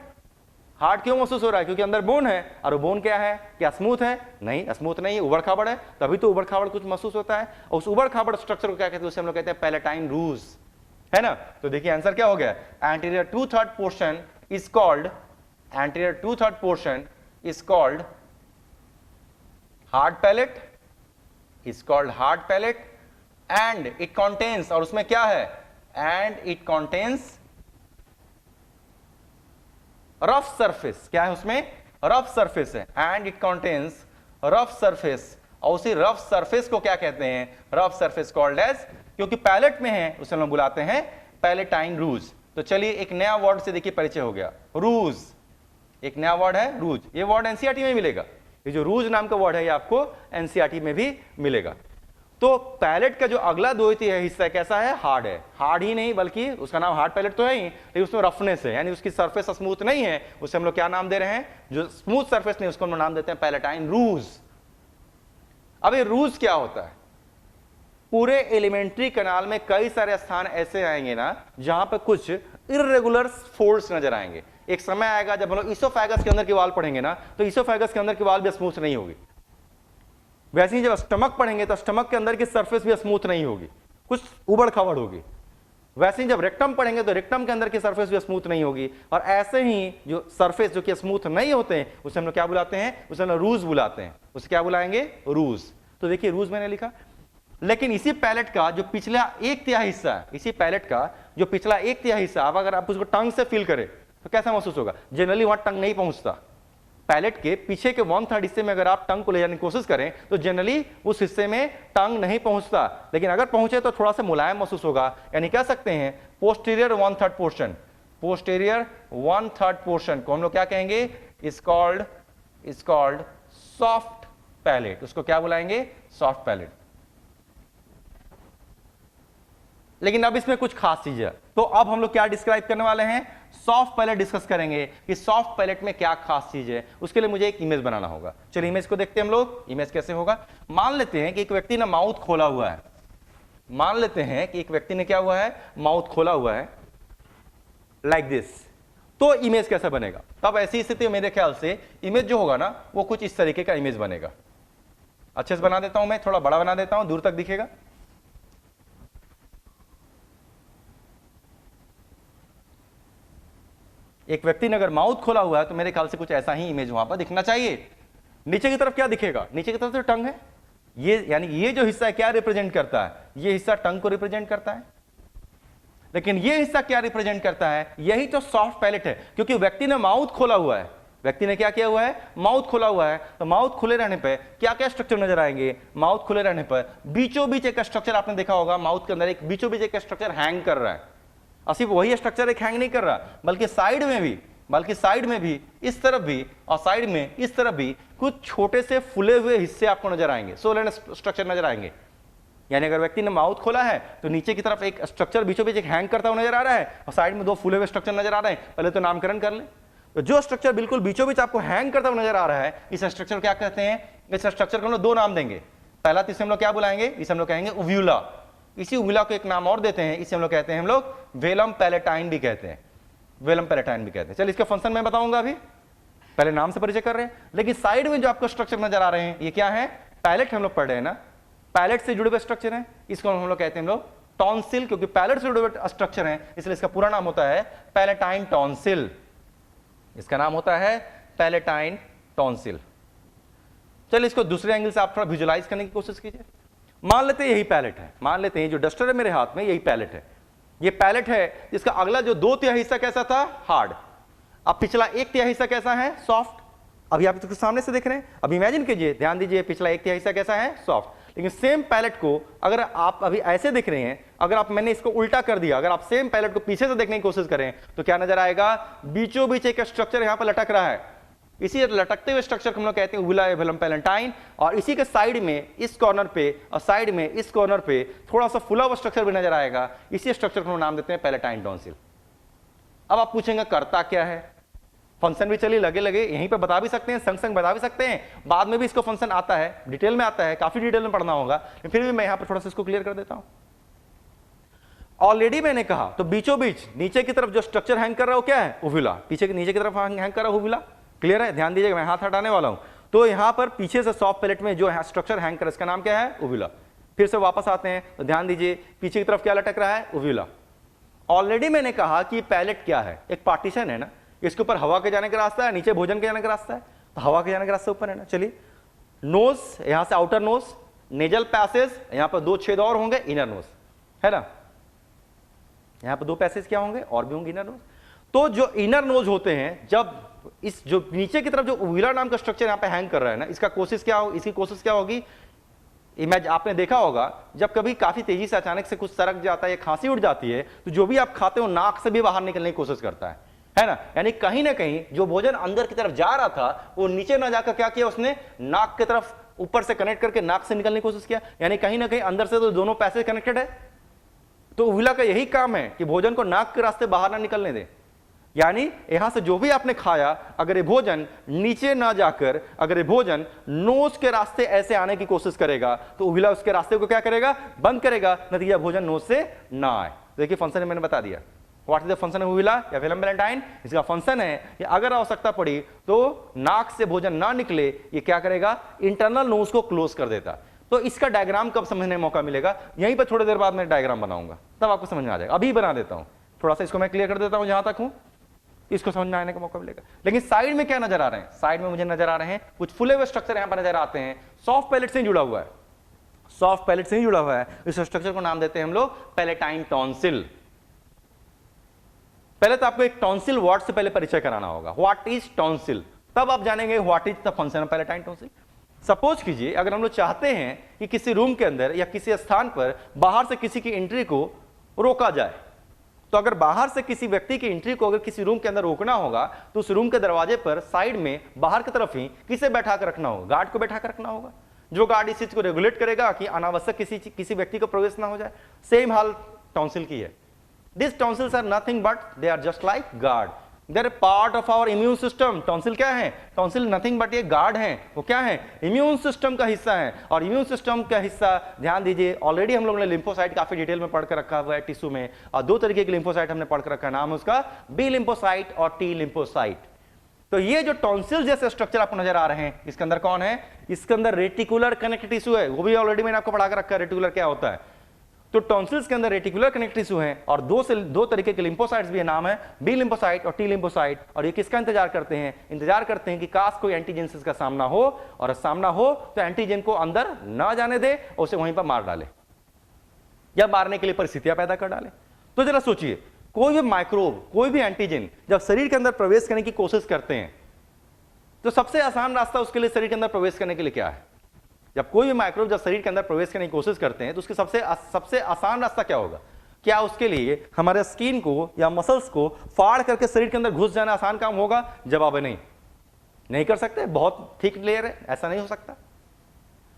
हार्ड क्यों महसूस हो रहा है? क्योंकि अंदर बोन है। और वो बोन क्या है? क्या स्मूथ है? नहीं, स्मूथ नहीं, उबड़ खाबड़ है। तभी तो उबड़ खाबड़ कुछ महसूस होता है। और उस उबड़ खाबड़ स्ट्रक्चर को क्या कहते हैं? उसे हम लोग कहते हैं पैलेटाइन रूज, है ना। तो देखिए आंसर क्या हो गया? Anterior 2/3 portion is called, anterior 2/3 portion is called hard palate, is called hard palate. And it contains, और उसमें क्या है? And it contains rough surface. क्या है उसमें? रफ सरफेस है। And it contains rough surface. और उसी रफ सरफेस को क्या कहते हैं? रफ सरफेस कॉल्ड एज, क्योंकि पैलेट में है उसे हम बुलाते हैं पैलेटाइन रूज। तो चलिए एक नया वर्ड से देखिए परिचय हो गया, रूज। एक नया वर्ड है रूज। ये वर्ड एनसीईआरटी में मिलेगा। ये जो रूज नाम का वर्ड है ये आपको एनसीईआरटी में भी मिलेगा। तो पैलेट का जो अगला 2/3 हिस्सा कैसा है? हार्ड है। हार्ड ही नहीं बल्कि उसका नाम हार्ड पैलेट तो है ही, लेकिन उसमें रफनेस है, यानी उसकी सरफेस स्मूथ नहीं है। उसे हम लोग क्या नाम दे रहे हैं? जो स्मूथ सरफेस नहीं उसको हम नाम देते हैं पैलेटाइन रूज। अब ये रूज क्या होता है? पूरे एलिमेंट्री कैनाल में कई सारे स्थान ऐसे आएंगे ना जहां पर कुछ इर्रेगुलर फोल्ड्स नजर आएंगे। एक समय आएगा जब हम लोग इसोफेगस के अंदर की वाल पढ़ेंगे ना, तो इसोफेगस के अंदर की वाल भी स्मूथ नहीं होगी। वैसे ही जब स्टमक पढ़ेंगे तो स्टमक के अंदर की सरफेस भी स्मूथ नहीं होगी, कुछ उबड़ खाबड़ होगी। वैसे ही जब रेक्टम पढ़ेंगे तो रेक्टम के अंदर की सरफेस भी स्मूथ नहीं होगी। और ऐसे ही जो सरफेस जो कि स्मूथ नहीं होते हैं उसे हम लोग क्या बुलाते हैं? उसे हम लोग रूज बुलाते हैं। उसे क्या बुलाएंगे? रूज। तो देखिए रूज मैंने लिखा। लेकिन इसी पैलेट का जो पिछला 1/3 हिस्सा है, इसी पैलेट का जो पिछला 1/3 हिस्सा, अब अगर आप उसको टंग से फील करें तो कैसा महसूस होगा? जनरली वहां टंग नहीं पहुंचता। पैलेट के पीछे के 1/3 हिस्से में अगर आप टंग को ले जाने की कोशिश करें तो जनरली उस हिस्से में टंग नहीं पहुंचता। लेकिन अगर पहुंचे तो थोड़ा सा मुलायम महसूस होगा। यानी कह सकते हैं पोस्टीरियर 1/3 पोर्शन, पोस्टीरियर 1/3 पोर्शन को हम लोग क्या कहेंगे? Is called soft palate. उसको क्या बुलाएंगे? Soft palate. लेकिन अब इसमें कुछ खास चीज है। तो अब हम लोग क्या डिस्क्राइब करने वाले हैं? सॉफ्ट पैलेट डिस्कस करेंगे कि सॉफ्ट पैलेट में क्या खास चीज है। उसके लिए मुझे एक इमेज बनाना होगा। चलिए इमेज को देखते हैं हम लोग। इमेज कैसे होगा? मान लेते हैं कि एक व्यक्ति ने माउथ खोला हुआ है। मान लेते हैं कि एक व्यक्ति ने क्या हुआ है? माउथ खोला हुआ है, लाइक दिस। तो इमेज कैसा बनेगा? तब ऐसी स्थिति मेरे ख्याल से इमेज जो होगा ना वो कुछ इस तरीके का इमेज बनेगा। अच्छे से बना देता हूं मैं, थोड़ा बड़ा बना देता हूं, दूर तक दिखेगा। एक व्यक्ति ने अगर माउथ खोला हुआ है तो मेरे ख्याल से कुछ ऐसा ही इमेज वहां पर दिखना चाहिए। नीचे की तरफ क्या दिखेगा? नीचे की तरफ तो टंग है। ये यानी ये जो हिस्सा है क्या रिप्रेजेंट करता है? ये हिस्सा टंग को रिप्रेजेंट करता है। लेकिन ये हिस्सा क्या रिप्रेजेंट करता है? यही तो सॉफ्ट पैलेट है। क्योंकि व्यक्ति ने माउथ खोला हुआ है। व्यक्ति ने क्या किया हुआ है? माउथ खोला हुआ है। तो माउथ खुले रहने पर क्या क्या स्ट्रक्चर नजर आएंगे? माउथ खुले रहने पर बीचों बीच एक स्ट्रक्चर आपने देखा होगा, माउथ के अंदर एक बीचों बीच एक स्ट्रक्चर हैंग कर रहा है। और सिर्फ वही स्ट्रक्चर एक हैंग नहीं कर रहा, बल्कि साइड में भी इस तरफ भी और साइड में इस तरफ भी कुछ छोटे से फुले हुए हिस्से आपको नजर आएंगे, सोलन स्ट्रक्चर नजर आएंगे। यानी अगर व्यक्ति ने माउथ खोला है तो नीचे की तरफ एक स्ट्रक्चर बीचों बीच एक हैंग करता हुआ नजर आ रहा है और साइड में दो फूले हुए स्ट्रक्चर नजर आ रहे हैं। पहले तो नामकरण कर लें। तो जो स्ट्रक्चर बिल्कुल बीचों बीच आपको हैंग करता हुआ नजर आ रहा है, इस स्ट्रक्चर क्या कहते हैं? इस स्ट्रक्चर को हम लोग दो नाम देंगे। पहला तो इसे हम लोग क्या बुलाएंगे? इसे हम लोग कहेंगे उव्यूला। इसी उव्यूला को एक नाम और देते हैं, इसे हम लोग कहते हैं हम लोग वेलम पैलेटाइन भी कहते हैं, वेलम पैलेटाइन भी कहते हैं। चलिए इसका फंक्शन मैं बताऊंगा, अभी पहले नाम से परिचय कर रहे हैं। लेकिन साइड में जो आपको स्ट्रक्चर नजर आ रहे हैं ये क्या है? पैलेट हम लोग पढ़ रहे हैं ना, पैलेट से जुड़े हुए स्ट्रक्चर हैं, इसको हम लोग कहते हैं हम लोग टॉन्सिल, क्योंकि पैलेट से जुड़े हुए स्ट्रक्चर हैं इसलिए इसका पूरा नाम होता है पैलेटाइन टॉन्सिल। इसका नाम होता है पैलेटाइन टॉन्सिल। चलिए इसको दूसरे एंगल से आप थोड़ा विजुलाइज करने की कोशिश कीजिए। मान लेते हैं यही पैलेट है, मान लेते हैं जो डस्टर है मेरे हाथ में यही पैलेट है। ये पैलेट है जिसका अगला जो 2/3 हिस्सा कैसा था? हार्ड। अब पिछला 1/3 हिस्सा कैसा है? सॉफ्ट। अभी आप इसको सामने से देख रहे हैं, अब इमेजिन कीजिए, ध्यान दीजिए, पिछला 1/3 हिस्सा कैसा है? सॉफ्ट। लेकिन सेम पैलेट को अगर आप अभी ऐसे देख रहे हैं, अगर आप मैंने इसको उल्टा कर दिया, अगर आप सेम पैलेट को पीछे से देखने की कोशिश करें तो क्या नजर आएगा? बीचों बीच एक स्ट्रक्चर यहां पर लटक रहा है। इसी लटकते हुए स्ट्रक्चर को हम लोग कहते हैं उव्यूला वेलम पैलेटाइन। और इसी के साइड में इस कॉर्नर पे और साइड में इस कॉर्नर पे थोड़ा सा फुला हुआ स्ट्रक्चर भी नजर आएगा। इसी स्ट्रक्चर को हम नाम देते हैं पैलेटाइन टॉन्सिल। अब आप पूछेंगे करता क्या है? फंक्शन भी चलिए लगे लगे यहीं पे बता भी सकते हैं, संग संग बता भी सकते हैं, बाद में भी इसको फंक्शन आता है, डिटेल में आता है, काफी डिटेल में पढ़ना होगा, लेकिन फिर भी मैं यहां पर थोड़ा सा इसको क्लियर कर देता हूं। ऑलरेडी मैंने कहा तो बीचों बीच नीचे की तरफ जो स्ट्रक्चर हैंग कर रहा है वो क्या है? उव्यूला। पीछे नीचे की तरफ हैंग कर रहा है उव्यूला। क्लियर है? ध्यान दीजिएगा, मैं हाथ हटाने वाला हूं। तो यहां पर पीछे से सॉफ्ट पैलेट में जो स्ट्रक्चर हैंग कर, इसका नाम क्या है? उव्यूला। फिर से वापस आते हैं तो ध्यान दीजिए, पीछे की तरफ क्या लटक रहा है? उव्यूला। ऑलरेडी मैंने कहा कि पैलेट क्या है? एक पार्टीशन है ना, इसके ऊपर हवा के जाने का रास्ता है, नीचे भोजन के जाने का रास्ता है। तो हवा के जाने का रास्ता ऊपर है ना। चलिए, नोज, यहां से आउटर नोज, नेजल पैसेज, यहां पर 2 छेद और होंगे, इनर नोज है ना। यहां पर 2 पैसेज क्या होंगे? और भी होंगे, इनर नोज। तो जो इनर नोज होते हैं, जब इस जो नीचे की तरफ जो उव्यूला नाम का स्ट्रक्चर यहां पे हैंग कर रहा है ना, इसकी कोशिश क्या होगी? इमेज आपने देखा होगा, जब कभी काफी तेजी से अचानक से कुछ सरक जाता है या खांसी उठ जाती है तो जो भी आप खाते हो नाक से भी बाहर निकलने की कोशिश करता है ना। यानी कहीं ना कहीं जो भोजन अंदर की तरफ जा रहा था वो नीचे ना जाकर क्या किया? उसने नाक की तरफ ऊपर से कनेक्ट करके नाक से निकलने की कोशिश किया। यानी कहीं ना कहीं अंदर से तो दोनों पैसेज कनेक्टेड है। तो उव्यूला का यही काम है कि भोजन को नाक के रास्ते बाहर ना निकलने दे। यानी यहां से जो भी आपने खाया, अगर ये भोजन नीचे ना जाकर, अगर ये भोजन नोज के रास्ते ऐसे आने की कोशिश करेगा तो उव्यूला उसके रास्ते को क्या करेगा? बंद करेगा। नतीजा भोजन नोज से ना आए। देखिए फंक्शन मैंने बता दिया। What is the function of uvula या वेलम पैलेटाइन? इसका फंक्शन है कि अगर आवश्यकता पड़ी तो नाक से भोजन ना निकले, ये क्या करेगा? इंटरनल नोज को क्लोज कर देता। तो इसका डायग्राम कब समझने का मौका मिलेगा? यहीं पर थोड़ी देर बाद मैं डायग्राम बनाऊंगा, तब आपको समझ में आ जाएगा। अभी बना देता हूं, थोड़ा सा इसको मैं क्लियर कर देता हूं जहां तक हूं, इसको समझ में आने का मौका मिलेगा। लेकिन साइड में क्या नजर आ रहे हैं? साइड में मुझे नजर आ रहे हैं कुछ फुले हुए स्ट्रक्चर यहां पर नजर आते हैं। सॉफ्ट पैलेट से जुड़ा हुआ है, सॉफ्ट पैलेट से जुड़ा हुआ है। इस स्ट्रक्चर को नाम देते हैं हम लोग पैलेटाइन टॉन्सिल। पहले तो आपको एक टॉन्सिल वर्ड से पहले परिचय कराना होगा। व्हाट इज टॉन्सिल, तब आप जानेंगे what is the function of palatine tonsil. Suppose कीजिए अगर हम लोग चाहते हैं कि किसी रूम के अंदर या किसी स्थान पर बाहर से किसी की एंट्री को रोका जाए, तो अगर बाहर से किसी व्यक्ति की एंट्री को अगर किसी रूम के अंदर रोकना होगा तो उस रूम के दरवाजे पर साइड में बाहर की तरफ ही किसे बैठा कर रखना होगा? गार्ड को बैठा कर रखना होगा, जो गार्ड इस चीज को रेगुलेट करेगा कि अनावश्यक किसी व्यक्ति को प्रवेश ना हो जाए। सेम हाल टॉन्सिल की है। These tonsils are nothing but they are just like guard. They are part of our immune system. Tonsil क्या है? टॉन्सिल नथिंग बट ये गार्ड है। वो क्या है? इम्यून सिस्टम का हिस्सा है। और इम्यून सिस्टम का हिस्सा ध्यान दीजिए, ऑलरेडी हम लोगों ने लिम्फोसाइट काफी डिटेल में पढ़ कर रखा हुआ है टिश्यू में, और 2 तरीके के लिम्फोसाइट हमने पढ़ कर रखा है। नाम है उसका बी लिम्फोसाइट और टी लिम्फोसाइट। तो ये जो टॉन्सिल जैसे स्ट्रक्चर आपको नजर आ रहे हैं, इसके अंदर कौन है? इसके अंदर रेटिकुलर कनेक्टिव टिश्यू है। वो भी ऑलरेडी मैंने आपको पढ़ा कर रखा है रेटिकुलर क्या होता है। तो टॉन्सिल्स के अंदर रेटिकुलर कनेक्टिव टिश्यू है और 2 तरीके के लिम्फोसाइट्स भी है। नाम है बी लिम्फोसाइट और टी लिम्फोसाइट। और ये किसका इंतजार करते हैं? इंतजार करते हैं कि काश कोई एंटीजन से इसका सामना हो, और सामना हो तो एंटीजन को अंदर ना जाने दे और उसे वहीं पर मार डाले या मारने के लिए परिस्थितियां पैदा कर डाले। तो जरा सोचिए, कोई भी माइक्रोब, कोई भी एंटीजन जब शरीर के अंदर प्रवेश करने की कोशिश करते हैं तो सबसे आसान रास्ता उसके लिए शरीर के अंदर प्रवेश करने के लिए क्या है? जब कोई भी माइक्रोब जब शरीर के अंदर प्रवेश करने की कोशिश करते हैं तो उसके सबसे आसान रास्ता क्या होगा? क्या उसके लिए हमारे स्किन को या मसल्स को फाड़ करके शरीर के अंदर घुस जाना आसान काम होगा? जवाब है नहीं कर सकते। बहुत थिक लेयर है, ऐसा नहीं हो सकता।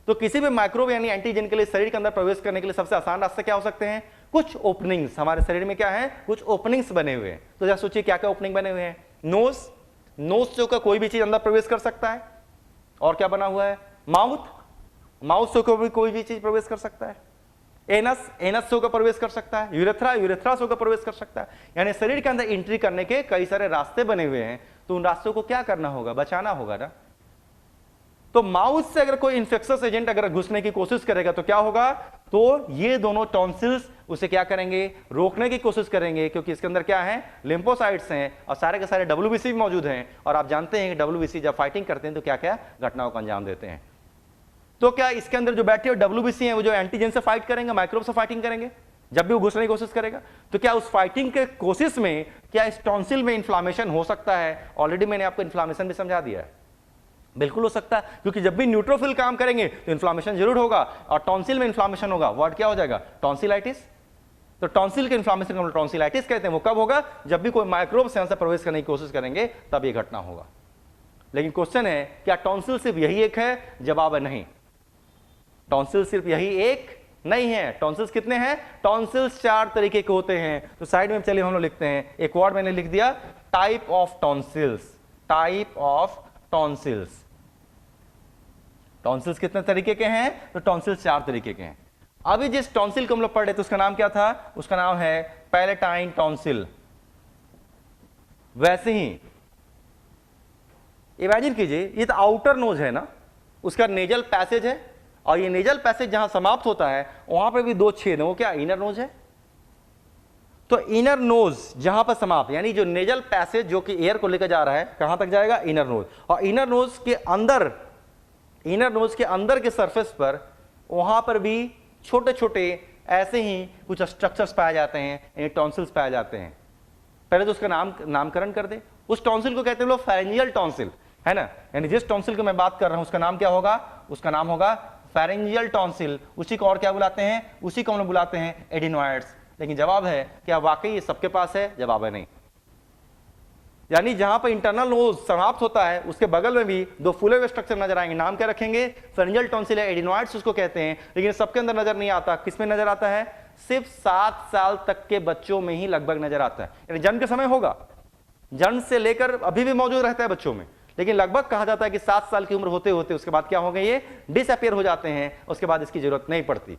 तो किसी भी माइक्रोब यानी एंटीजन के लिए शरीर के अंदर प्रवेश करने के लिए सबसे आसान रास्ते क्या हो सकते हैं? कुछ ओपनिंग्स, हमारे शरीर में क्या है? कुछ ओपनिंग्स बने हुए हैं। तो जरा सोचिए क्या क्या ओपनिंग बने हुए हैं। नोज, नोज से होकर कोई भी चीज अंदर प्रवेश कर सकता है। और क्या बना हुआ है? माउथ, माउथ से होकर कोई भी चीज प्रवेश कर सकता है। एनस, एनस से होकर प्रवेश कर सकता है। यूरेथ्रा, यूरेथ्रा से होकर प्रवेश कर सकता है। यानी शरीर के अंदर एंट्री करने के कई सारे रास्ते बने हुए हैं, तो उन रास्तों को क्या करना होगा? बचाना होगा ना। तो माउथ से अगर कोई इंफेक्शियस एजेंट अगर घुसने की कोशिश करेगा तो क्या होगा? तो ये दोनों टॉन्सिल्स उसे क्या करेंगे? रोकने की कोशिश करेंगे, क्योंकि इसके अंदर क्या है? लिम्फोसाइट्स हैं और सारे के सारे डब्ल्यूबीसी भी मौजूद हैं। और आप जानते हैं कि डब्ल्यूबीसी जब फाइटिंग करते हैं तो क्या क्या घटनाओं को अंजाम देते हैं। तो क्या इसके अंदर जो बैठे हुए डब्ल्यूबीसी हैं वो जो एंटीजन से फाइट करेंगे, माइक्रोब से फाइटिंग करेंगे जब भी वो घुसने की कोशिश करेगा? तो क्या उस फाइटिंग के कोशिश में क्या इस टॉन्सिल में इन्फ्लामेशन हो सकता है? ऑलरेडी मैंने आपको इन्फ्लामेशन भी समझा दिया है। बिल्कुल हो सकता है, क्योंकि जब भी न्यूट्रोफिल काम करेंगे तो इन्फ्लामेशन जरूर होगा, और टॉन्सिल में इन्फ्लामेशन होगा, वर्ड क्या हो जाएगा? टॉन्सिलाइटिस। तो टॉन्सिल के इन्फ्लामेशन को टॉन्सिलाइटिस कहते हैं। वो कब होगा? जब भी कोई माइक्रोब से प्रवेश करने की कोशिश करेंगे तब ये घटना होगा। लेकिन क्वेश्चन है, क्या टॉन्सिल सिर्फ यही एक है? जवाब है नहीं। टॉन्सिल सिर्फ यही एक नहीं है। टॉन्सिल्स कितने हैं? टॉन्सिल्स 4 तरीके के होते हैं। तो साइड में चलिए हम लोग लिखते हैं, एक वर्ड मैंने लिख दिया, type of tonsils. Type of tonsils. Tonsils कितने तरीके के हैं? तो टॉन्सिल्स 4 तरीके के हैं। अभी जिस टॉन्सिल को हम लोग पढ़ रहे थे उसका नाम क्या था? उसका नाम है पैलेटाइन टॉन्सिल। वैसे ही इमेजिन कीजिए, ये तो आउटर नोज है ना, उसका नेजल पैसेज है, और ये नेजल पैसेज जहां समाप्त होता है वहां पर भी 2 छेद है। वो क्या? इनर नोज है। तो इनर नोज जहां पर समाप्त, यानी जो नेजल पैसेज जो कि एयर को लेकर जा रहा है, कहां तक जाएगा? Inner nose. और इनर नोज के अंदर, इनर नोज के अंदर के सरफेस पर वहां पर भी छोटे छोटे ऐसे ही कुछ स्ट्रक्चर्स पाए जाते हैं, यानी टॉन्सिल्स पाए जाते हैं। पहले तो उसका नामकरण कर दे। उस टॉन्सिल को कहते हैं लोग फेरेंजियल टॉन्सिल, है ना। यानी जिस टॉन्सिल को मैं बात कर रहा हूं उसका नाम क्या होगा? उसका नाम होगा फेरेंजियल टॉन्सिल। उसी को और क्या बुलाते हैं? उसी को हम लोग बुलाते हैं एडिनोइड्स। लेकिन जवाब है, क्या वाकई ये सबके पास है? जवाब है नहीं। यानी जहां पर इंटरनल नोज समाप्त होता है उसके बगल में भी 2 फूले हुए स्ट्रक्चर नजर आएंगे। नाम क्या रखेंगे? फेरेंजियल टॉन्सिल, एडिनोइड्स उसको कहते हैं। लेकिन सबके अंदर नजर नहीं आता। किसमें नजर आता है? सिर्फ 7 साल तक के बच्चों में ही लगभग नजर आता है। यानी जन्म के समय होगा, जन्म से लेकर अभी भी मौजूद रहता है बच्चों में, लेकिन लगभग कहा जाता है कि 7 साल की उम्र होते होते उसके बाद क्या हो गए? ये डिसअपियर हो जाते हैं, उसके बाद इसकी जरूरत नहीं पड़ती।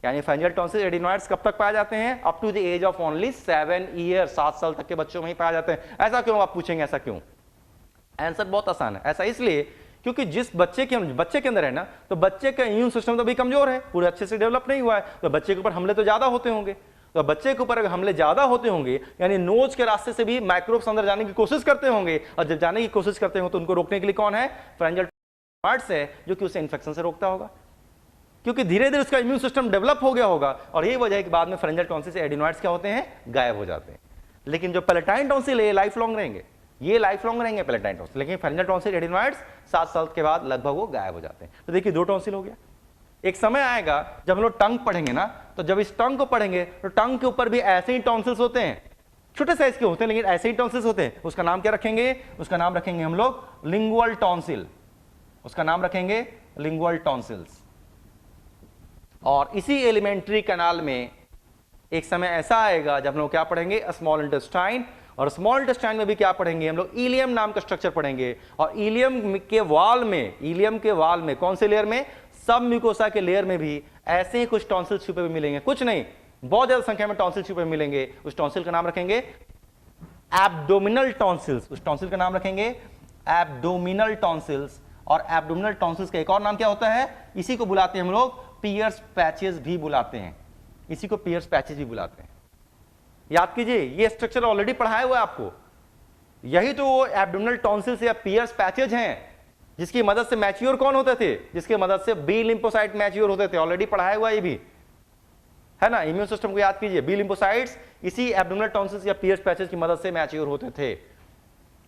यानी फेरेंजियल टॉन्सिल, एडिनोइड्स कब तक पाए जाते हैं? Up to the age of only 7 year. 7 साल तक के बच्चों में ही पाए जाते हैं। ऐसा क्यों? आप पूछेंगे ऐसा क्यों? आंसर बहुत आसान है। ऐसा इसलिए क्योंकि जिस बच्चे के अंदर है ना, तो बच्चे का इम्यून सिस्टम तो अभी कमजोर है, पूरे अच्छे से डेवलप नहीं हुआ है, तो बच्चे के ऊपर हमले तो ज्यादा होते होंगे। तो बच्चे के ऊपर अगर हमले ज्यादा होते होंगे, यानी नोज के रास्ते से भी माइक्रोब्स अंदर जाने की कोशिश करते होंगे, और जब जाने की कोशिश करते हो तो उनको रोकने के लिए कौन है? फेरेंजियल टॉन्सिल है, जो कि उसे इन्फेक्शन से रोकता होगा, क्योंकि धीरे धीरे उसका इम्यून सिस्टम डेवलप हो गया होगा। और यही वजह है कि बाद में फेरेंजियल टॉन्सिल से एडिनोइड्स क्या होते हैं? गायब हो जाते हैं। लेकिन जो पैलेटाइन टॉन्सिल है, लाइफ लॉन्ग रहेंगे, ये लाइफ लॉन्ग रहेंगे पैलेटाइन टॉन्सिल। लेकिन फेरेंजियल टॉन्सिल, एडिनोइड्स 7 साल के बाद लगभग वो गायब हो जाते हैं। तो देखिए 2 टॉन्सिल हो गया। एक समय आएगा जब हम लोग टंग पढ़ेंगे ना, तो जब इस टंग को पढ़ेंगे तो टंग के ऊपर भी ऐसे ही टॉन्सिल्स होते हैं, छोटे साइज के होते हैं, लेकिन ऐसे ही टॉन्सिल्स होते हैं। उसका नाम क्या रखेंगे? उसका नाम रखेंगे हम लोग लिंगुअल टॉन्सिल। उसका नाम रखेंगे लिंगुअल टॉन्सिल्स। और इसी एलिमेंट्री कैनाल में एक समय ऐसा आएगा जब हम लोग क्या पढ़ेंगे? Small intestine. और स्मॉल इंटेस्टाइन में भी क्या पढ़ेंगे हम लोग? इलियम नाम का स्ट्रक्चर पढ़ेंगे। और इलियम के वाल में कौन से लेयर में? सब म्यूकोसा के लेयर में भी ऐसे ही कुछ टॉन्सिल छुपे हुए मिलेंगे। कुछ नहीं, बहुत ज्यादा संख्या में टॉन्सिल छुपे मिलेंगे। उस टॉन्सिल का नाम रखेंगे एब्डोमिनल टॉन्सिल्स। उस टॉन्सिल का नाम रखेंगे एब्डोमिनल टॉन्सिल्स। और एब्डोमिनल टॉन्सिल्स का एक और नाम क्या होता है? इसी को बुलाते हैं हम लोग पियर्स पैचेस भी बुलाते हैं। इसी को पियर्स पैचेस भी बुलाते हैं। याद कीजिए, ये स्ट्रक्चर ऑलरेडी पढ़ाया हुआ है आपको। यही तो वो एब्डोमिनल टॉन्सिल्स या पियर्स पैचेज हैं जिसकी मदद से मैच्योर कौन होते थे? जिसकी मदद से बी लिम्फोसाइट मैच्योर होते थे। ऑलरेडी पढ़ाया हुआ ये भी है ना। इम्यून सिस्टम को याद कीजिए, बी लिम्फोसाइट्स इसी एब्डोमिनल टॉन्सिल्स या पियर्स पैचेज की मदद से मैच्योर होते थे,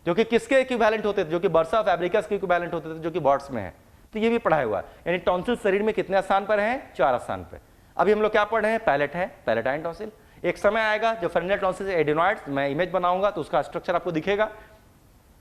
जो कि किसके इक्विवेलेंट होते थे? जो कि बर्सा फैब्रिकस के इक्विवेलेंट होते थे, जो कि बर्ड्स में है। तो ये भी पढ़ाया हुआ है। यानी टॉन्सिल शरीर में कितने स्थान पर है? 4 स्थान पर। अभी हम लोग क्या पढ़ रहे हैं? पैलेट है, पैलेटाइन टॉन्सिल। एक समय आएगा जो फेरेंजियल टॉन्सिल से एडिनोइड्स, मैं इमेज बनाऊंगा तो उसका स्ट्रक्चर आपको दिखेगा।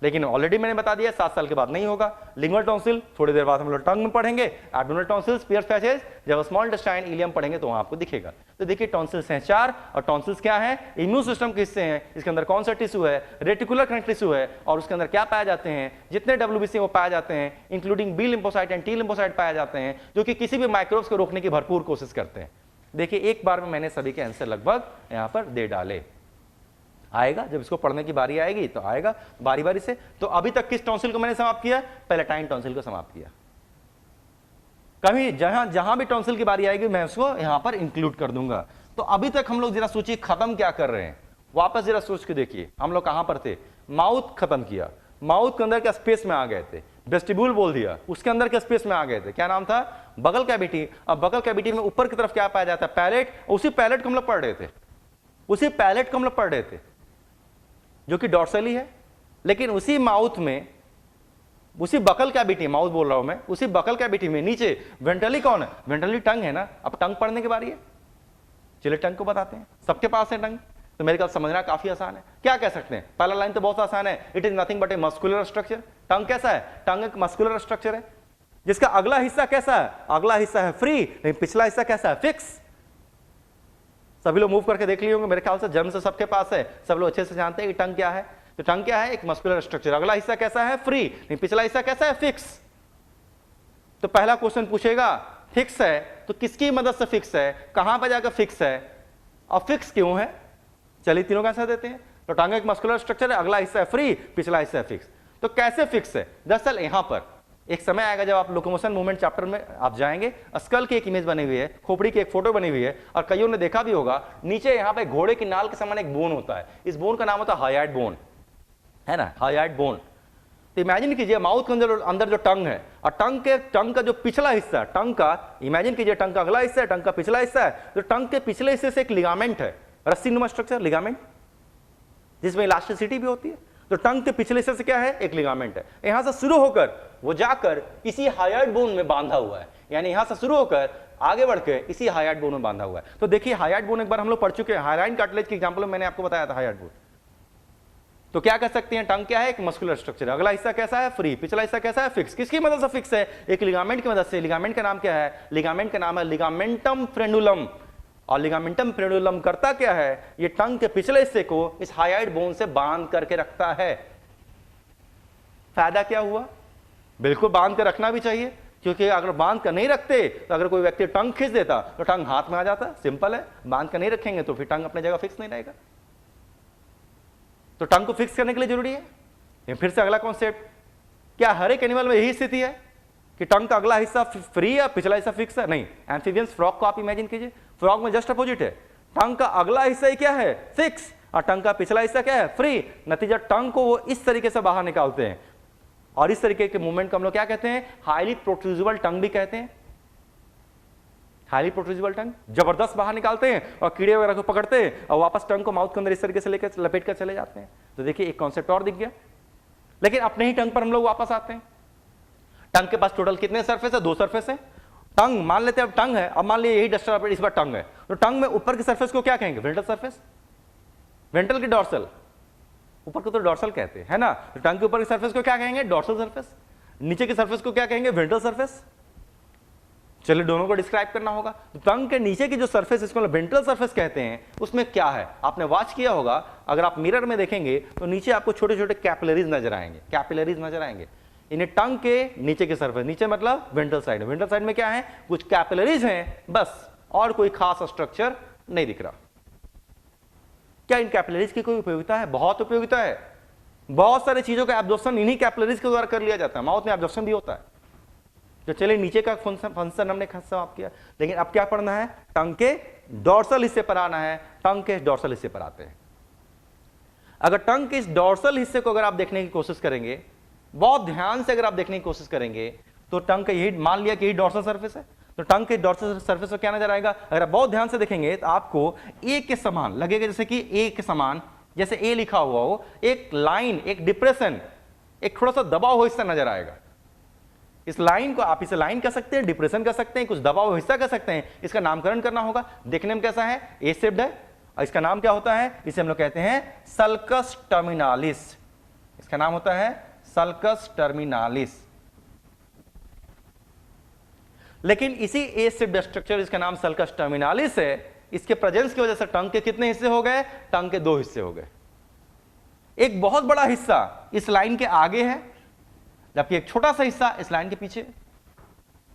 लेकिन ऑलरेडी मैंने बता दिया 7 साल के बाद नहीं होगा। लिंगुअल टॉन्सिल थोड़ी देर बाद हम लोग टंग में पढ़ेंगे। एब्डोमिनल टॉन्सिल्स, पियर्स पैसेज, जब स्मॉल इंटेस्टाइन, इलियम पढ़ेंगे तो वहां आपको दिखेगा। तो देखिए टॉन्सिल्स हैं 4, और टॉन्सिल्स क्या है? इम्यून सिस्टम के हिस्से हैं। इसके अंदर कौन सा टिश्यू है? रेटिकुलर कनेक्टिव टिश्यू है। और उसके अंदर क्या पाए जाते हैं? जितने WBC वो पाए जाते हैं, including B lymphocyte and T lymphocyte पाए जाते हैं, जो कि किसी भी माइक्रोब्स को रोकने की भरपूर कोशिश करते हैं। देखिए एक बार में मैंने सभी के आंसर लगभग यहां पर दे डाले। आएगा जब इसको पढ़ने की बारी आएगी तो आएगा बारी बारी से। तो अभी तक किस टॉन्सिल को मैंने समाप्त किया? पैलेटाइन टॉन्सिल को समाप्त किया। कभी जहां भी टॉन्सिल की बारी आएगी मैं उसको यहां पर इंक्लूड कर दूंगा। तो अभी तक हम लोग जरा सोचिए खत्म क्या कर रहे हैं, वापस जरा सोच के देखिए हम लोग कहां पर थे। माउथ खत्म किया, माउथ के अंदर क्या स्पेस में आ गए थे, वेस्टिब्यूल बोल दिया, उसके अंदर क्या स्पेस में आ गए थे, क्या नाम था? बगल कैविटी। अब बगल कैविटी में ऊपर की तरफ क्या पाया जाता है? पैलेट। उसी पैलेट को हम लोग पढ़ रहे थे, उसी पैलेट को हम लोग पढ़ रहे थे जो कि डॉर्सली है। लेकिन उसी माउथ में, उसी बकल कैविटी, माउथ बोल रहा हूं मैं, उसी बकल कैविटी में नीचे वेंट्रली कौन है? वेंट्रली टंग है ना। अब टंग पढ़ने की बारी है, चलिए टंग को बताते हैं। सबके पास है टंग, तो मेरे ख्याल समझना काफी आसान है। क्या कह सकते हैं? पहला लाइन तो बहुत आसान है, it is nothing but a muscular structure. Tongue कैसा है? टंग एक मस्कुलर स्ट्रक्चर है जिसका अगला हिस्सा कैसा है? अगला हिस्सा है फ्री, लेकिन पिछला हिस्सा कैसा है? फिक्स। सभी लोग मूव करके देख लिए होंगे, मेरे ख्याल से जन्म से सबके पास है, सब लोग अच्छे से जानते हैं कि टंग क्या है। तो टंग क्या है? एक मस्कुलर स्ट्रक्चर। अगला हिस्सा कैसा है? फ्री, लेकिन पिछला हिस्सा कैसा है? फिक्स। तो पहला क्वेश्चन पूछेगा फिक्स है तो किसकी मदद से फिक्स है, कहां पर जाकर फिक्स है, और फिक्स क्यों है? चलिए तीनों का आंसर देते हैं। तो टंग एक मस्कुलर स्ट्रक्चर है, अगला हिस्सा है फ्री, पिछला हिस्सा है फिक्स। तो कैसे फिक्स है? दरअसल यहां पर एक समय आएगा जब आप लोकोमोशन मूवमेंट चैप्टर में आप जाएंगे, स्कल की एक इमेज बनी हुई है, खोपड़ी की एक फोटो बनी हुई है, और कईयों ने देखा भी होगा नीचे यहां पे घोड़े की नाल के समान एक बोन होता है। इस बोन का नाम होता है हाइयाइड बोन, है ना, हाइयाइड बोन। तो इमेजिन कीजिए माउथ के अंदर जो टंग है, और टंग का जो पिछला हिस्सा, टंग का इमेजिन कीजिए, टंग का अगला हिस्सा है, टंग का पिछला हिस्सा है। तो टंग के पिछले हिस्से से एक लिगामेंट है, रस्सी नुमा स्ट्रक्चर, लिगामेंट, जिसमें इलास्टिसिटी भी होती है। तो टंग के पिछले हिस्से से क्या है? एक लिगामेंट है। यहां से शुरू होकर वो जाकर इसी हाइयाइड बोन में बांधा हुआ है, यानी यहां से शुरू होकर आगे बढ़ के इसी हाइयाइड बोन में बांधा हुआ है। तो देखिए हाइयाइड बोन एक बार हम लोग पढ़ चुके हैं, हाइलाइन कार्टिलेज के एग्जांपल में मैंने आपको बताया था हाइयाइड बोन। तो क्या कर सकते हैं? टंग क्या है? एक मस्कुलर स्ट्रक्चर। अगला हिस्सा कैसा है? फ्री, पिछला हिस्सा कैसा है? फिक्स। किसकी मदद से फिक्स है? एक लिगामेंट की मदद से। लिगामेंट का नाम क्या है? लिगामेंट का नाम है लिगामेंटम फ्रेनुलम। और लिगामेंटम फ्रेनुलम करता क्या है? ये टंग के पिछले हिस्से को इस हाइयाइड बोन से बांध करके रखता है। फायदा क्या हुआ? बिल्कुल बांध कर रखना भी चाहिए, क्योंकि अगर बांध कर नहीं रखते तो अगर कोई व्यक्ति टंग खींच देता तो टंग हाथ में आ जाता। सिंपल है, बांध कर नहीं रखेंगे तो फिर टंग अपनी जगह फिक्स नहीं रहेगा। तो टंग को फिक्स करने के लिए जरूरी है। ये फिर से अगला कॉन्सेप्ट, क्या हर एक एनिमल में यही स्थिति है कि टंग का अगला हिस्सा फ्री है, पिछला हिस्सा फिक्स है? नहीं। एम्फीबियंस, फ्रॉग को आप इमेजिन कीजिए, फ्रॉग में जस्ट अपोजिट है। टंग का अगला हिस्सा ही क्या है? फिक्स, और टंग का पिछला हिस्सा क्या है? फ्री। नतीजा टंग को वो इस तरीके से बाहर निकालते हैं, और इस तरीके के मूवमेंट को हम लोग क्या कहते हैं? हाईली प्रोट्रूजिबल टंग भी कहते हैं। हाईली प्रोट्रूजिबल टंग जबरदस्त बाहर निकालते हैं और कीड़े वगैरह को पकड़ते हैं और वापस टंग को माउथ के अंदर इस तरीके से लेकर लपेट कर चले जाते हैं। तो देखिए एक कॉन्सेप्ट और दिख गया। लेकिन अपने ही टंग पर हम लोग वापस आते हैं। टंग के पास टोटल कितने सरफेस है? 2 सरफेस है। टंग मान लेते हैं, अब टंग है, अब मान लीजिए यही डस्टर इस बार टंग है, तो टंग में ऊपर की सरफेस को क्या कहेंगे? Ventral surface. वेंट्रल की डॉर्सल, ऊपर को तो डॉर्सल कहते हैं, है ना। तो टंग के ऊपर की सरफेस को क्या कहेंगे? Dorsal surface. नीचे की सरफेस को क्या कहेंगे? Ventral surface. चलिए दोनों को डिस्क्राइब करना होगा। तो टंग के नीचे की जो सरफेस, इसको वेंट्रल सरफेस कहते हैं, उसमें क्या है? आपने वॉच किया होगा, अगर आप मिरर में देखेंगे तो नीचे आपको छोटे छोटे कैपिलरीज नजर आएंगे, कैपिलरीज नजर आएंगे। इन्हें टंग के नीचे की सरफेस, नीचे मतलब वेंट्रल साइड। वेंट्रल साइड में क्या है? कुछ कैपिलरीज हैं बस, और कोई खास स्ट्रक्चर नहीं दिख रहा। क्या इन कैपिलरीज की कोई उपयोगिता है? बहुत उपयोगिता है। बहुत सारी चीजों का एब्जॉर्प्शन इन्हीं कैपिलरीज के द्वारा कर लिया जाता है। माउथ में एब्जॉर्प्शन भी होता है। तो चलिए नीचे का फंक्शन हमने समाप्त किया, लेकिन अब क्या पढ़ना है? टंग के डॉर्सल हिस्से पर आना है। टंग के डॉर्सल हिस्से पर आते हैं। अगर टंग के इस डॉर्सल हिस्से को अगर आप देखने की कोशिश करेंगे, बहुत ध्यान से अगर आप देखने की कोशिश करेंगे, तो टंग का यही मान लिया कि यही डॉर्सल सरफेस है। तो टंग के डॉर्सल सरफेस को क्या नजर आएगा? अगर आप बहुत ध्यान से देखेंगे तो आपको ए के समान लगेगा, जैसे कि ए के समान, जैसे ए लिखा हुआ हो, एक लाइन, एक डिप्रेशन, एक थोड़ा सा दबा हुआ हिस्सा नजर आएगा। इस लाइन को आप इसे लाइन कह सकते हैं, डिप्रेशन कह सकते हैं, कुछ दबा हुआ हिस्सा कह सकते हैं। इसका नामकरण करना होगा। देखने में कैसा है? ए शेप्ड है, और इसका नाम क्या होता है? इसे हम लोग कहते हैं सल्कस टर्मिनालिस। इसका नाम होता है सल्कस टर्मिनालिस। लेकिन इसी एज शेप्ड स्ट्रक्चर जिसका नाम सल्कस टर्मिनालिस है, इसके प्रेजेंस की वजह से टंग के कितने हिस्से हो गए? टंग के 2 हिस्से हो गए। एक बहुत बड़ा हिस्सा इस लाइन के आगे है, जबकि एक छोटा सा हिस्सा इस लाइन के पीछे।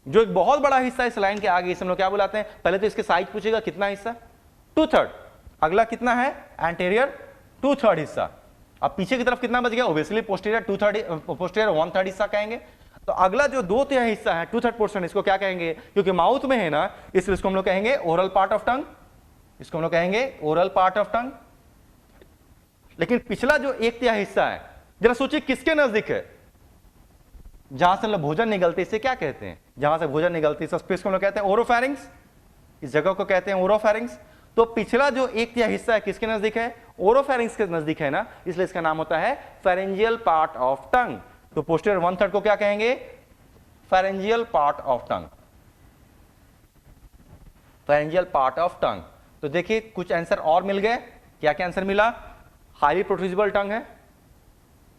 जो एक बहुत बड़ा हिस्सा इस लाइन के आगे, इसे हम लोग क्या बुलाते हैं? पहले तो इसके साइज पूछेगा, कितना हिस्सा? 2/3। अगला कितना है? एंटीरियर 2/3 हिस्सा। अब पीछे की तरफ कितना बच गया? ओब्वियसली पोस्टीरियर 1/3 हिस्सा कहेंगे। तो अगला जो 2/3 हिस्सा है, 2/3 पोर्शन, इसको क्या कहेंगे? क्योंकि माउथ में है ना, इसलिए इसको हम लोग कहेंगे ओरल पार्ट ऑफ टंग। इसको हम लोग कहेंगे ओरल पार्ट ऑफ टंग। लेकिन पिछला जो 1/3 हिस्सा है, जरा सोचिए किसके नजदीक है? जहां से लोग भोजन निकलते, इसे क्या कहते हैं? जहां से भोजन निकलती है, स्पेस को हम लोग कहते हैं ओरोफेरिंक्स। इस जगह को कहते हैं ओरोफेरिंक्स। तो पिछला जो 1/3 हिस्सा है किसके नजदीक है? ओरोफेरिंक्स के नजदीक है ना, इसलिए इसका नाम होता है फेरेंजियल पार्ट ऑफ टंग। तो पोस्टीरियर 1/3 को क्या कहेंगे? Pharyngeal part of tongue. Pharyngeal part of tongue. तो देखिए कुछ आंसर और मिल गए। क्या क्या आंसर मिला? हाईली प्रोट्रूजिबल टंग है?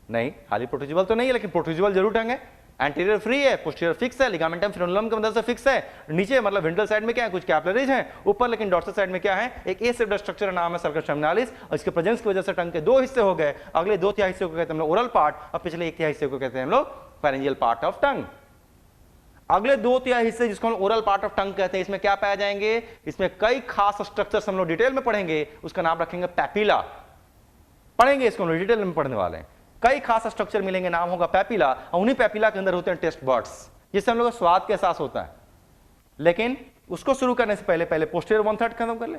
नहीं, हाईली प्रोट्रूजिबल तो नहीं है, लेकिन प्रोट्रूजिबल जरूर टंग है। एंटीरियर फ्री है, पोस्टीरियर फिक्स है, लिगामेंटम फ्रेनुलम की मदद से फिक्स है। नीचे मतलब वेंट्रल साइड में क्या है? कुछ कैपिलरीज हैं। ऊपर लेकिन डॉर्सल साइड में क्या है? एक ए शेप्ड स्ट्रक्चर नाम है सल्कस टर्मिनालिस, और इसके प्रेजेंस की वजह से टंग के 2 हिस्से हो गए। अगले 2/3 हिस्से को कहते हैं हम लोग ओरल पार्ट, और पिछले 1/3 हिस्से को कहते हैं हम लोग फेरेंजियल पार्ट ऑफ टंग। अगले 2/3 हिस्से जिसको हम ओरल पार्ट ऑफ टंग कहते हैं, इसमें क्या पाया जाएंगे? इसमें कई खास स्ट्रक्चर्स हम लोग डिटेल में पढ़ेंगे। उसका नाम रखेंगे पैपिला। पढ़ेंगे, इसको हम लोग डिटेल में पढ़ने वाले हैं। कई खास स्ट्रक्चर मिलेंगे, नाम होगा पैपिला, और उन्हीं पैपिला के अंदर होते हैं टेस्ट बर्ड्स, जिससे हम लोग को स्वाद का एहसास होता है। लेकिन उसको शुरू करने से पहले पोस्टीरियर 1/3 खत्म कर ले।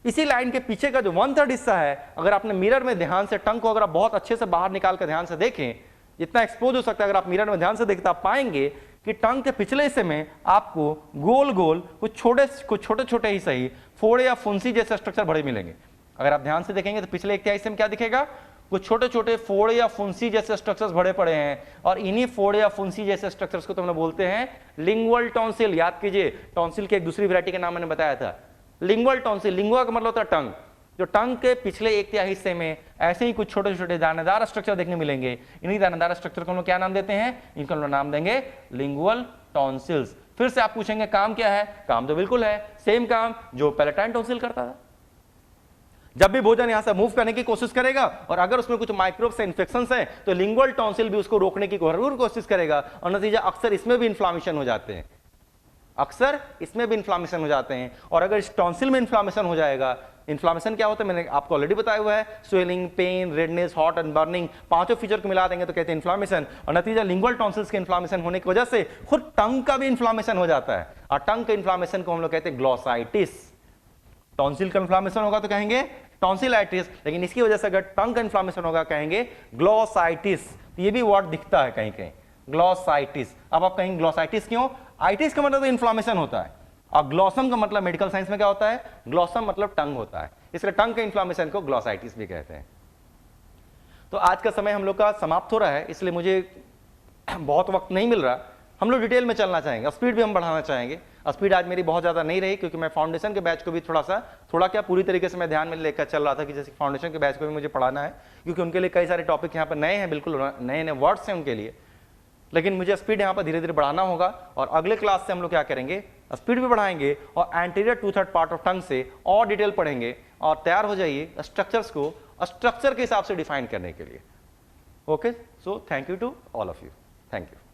इसी लाइन के पीछे का जो 1/3 हिस्सा है, अगर आपने मिरर में ध्यान से टंग को अगर आप बहुत अच्छे से बाहर निकाल कर ध्यान से देखें, जितना एक्सपोज हो सकता है, अगर आप मिरर में ध्यान से देखते आप पाएंगे कि टंग के पिछले हिस्से में आपको गोल गोल कुछ छोटे छोटे ही सही फोड़े या फुंसी जैसे स्ट्रक्चर बड़े मिलेंगे। अगर आप ध्यान से देखेंगे तो पिछले 1/3 हिस्से में क्या दिखेगा? कुछ छोटे छोटे फोड़े या फुंसी जैसे स्ट्रक्चर्स भरे पड़े हैं, और इन्हीं फोड़े या फुंसी जैसे स्ट्रक्चर्स को तो हम लोग बोलते हैं लिंगुअल टॉन्सिल। याद कीजिए, टॉन्सिल की एक दूसरी वैरायटी का नाम मैंने बताया था, लिंगुअल टॉन्सिल। लिंगुआ का मतलब होता है टंग। जो टंग के पिछले 1/3 हिस्से में ऐसे ही कुछ छोटे छोटे दानेदार स्ट्रक्चर देखने मिलेंगे। इन्हीं दानेदार स्ट्रक्चर को हम लोग क्या नाम देते हैं? इनको हम लोग नाम देंगे लिंगुअल टॉन्सिल्स। फिर से आप पूछेंगे काम क्या है? काम तो बिल्कुल है, सेम काम जो पैलेटाइन टॉन्सिल करता था। जब भी भोजन यहां से मूव करने की कोशिश करेगा, और अगर उसमें कुछ माइक्रोब से इन्फेक्शंस है, तो लिंगुअल टॉन्सिल भी उसको रोकने की जरूर कोशिश करेगा, और नतीजा अक्सर इसमें भी इन्फ्लामेशन हो जाते हैं। अक्सर इसमें भी इन्फ्लामेशन हो जाते हैं। और अगर इस टॉन्सिल में इन्फ्लामेशन हो जाएगा, इन्फ्लामेशन क्या होता है मैंने आपको ऑलरेडी बताया हुआ है, swelling, pain, redness, hot and burning, पांचों फीचर को मिला देंगे तो कहते हैं इन्फ्लामेशन। और नतीजा लिंगुअल टॉन्सिल्स के इन्फ्लामेशन होने की वजह से खुद टंग का भी इन्फ्लामेशन हो जाता है, और टंग के इन्फ्लामेशन को हम लोग कहते हैं ग्लॉसाइटिस। टॉन्सिल का इन्फ्लामेशन होगा तो कहेंगे टॉन्सिलाइटिस, लेकिन इसकी वजह से अगर टंग का इन्फ्लामेशन होगा कहेंगे ग्लॉसाइटिस। तो ये भी वर्ड दिखता है कहीं कहीं, ग्लॉसाइटिस। अब आप कहेंगे ग्लॉसाइटिस क्यों? आइटिस का मतलब तो इन्फ्लामेशन होता है, और ग्लॉसम का मतलब मेडिकल साइंस में क्या होता है? ग्लॉसम मतलब टंग होता है, इसलिए टंग के इन्फ्लामेशन को ग्लॉसाइटिस भी कहते हैं। तो आज का समय हम लोग का समाप्त हो रहा है, इसलिए मुझे बहुत वक्त नहीं मिल रहा। हम लोग डिटेल में चलना चाहेंगे, स्पीड भी हम बढ़ाना चाहेंगे। स्पीड आज मेरी बहुत ज़्यादा नहीं रही, क्योंकि मैं फाउंडेशन के बैच को भी थोड़ा क्या पूरी तरीके से मैं ध्यान में लेकर चल रहा था कि जैसे फाउंडेशन के बैच को भी मुझे पढ़ाना है, क्योंकि उनके लिए कई सारे टॉपिक यहाँ पर नए हैं, बिल्कुल नए नए वर्ड्स हैं उनके लिए। लेकिन मुझे स्पीड यहाँ पर धीरे धीरे बढ़ाना होगा, और अगले क्लास से हम लोग क्या करेंगे? स्पीड भी बढ़ाएंगे, और एंटीरियर 2/3 पार्ट ऑफ टंग से और डिटेल पढ़ेंगे, और तैयार हो जाइए स्ट्रक्चर्स को स्ट्रक्चर के हिसाब से डिफाइन करने के लिए। Okay, so thank you to all of you, thank you.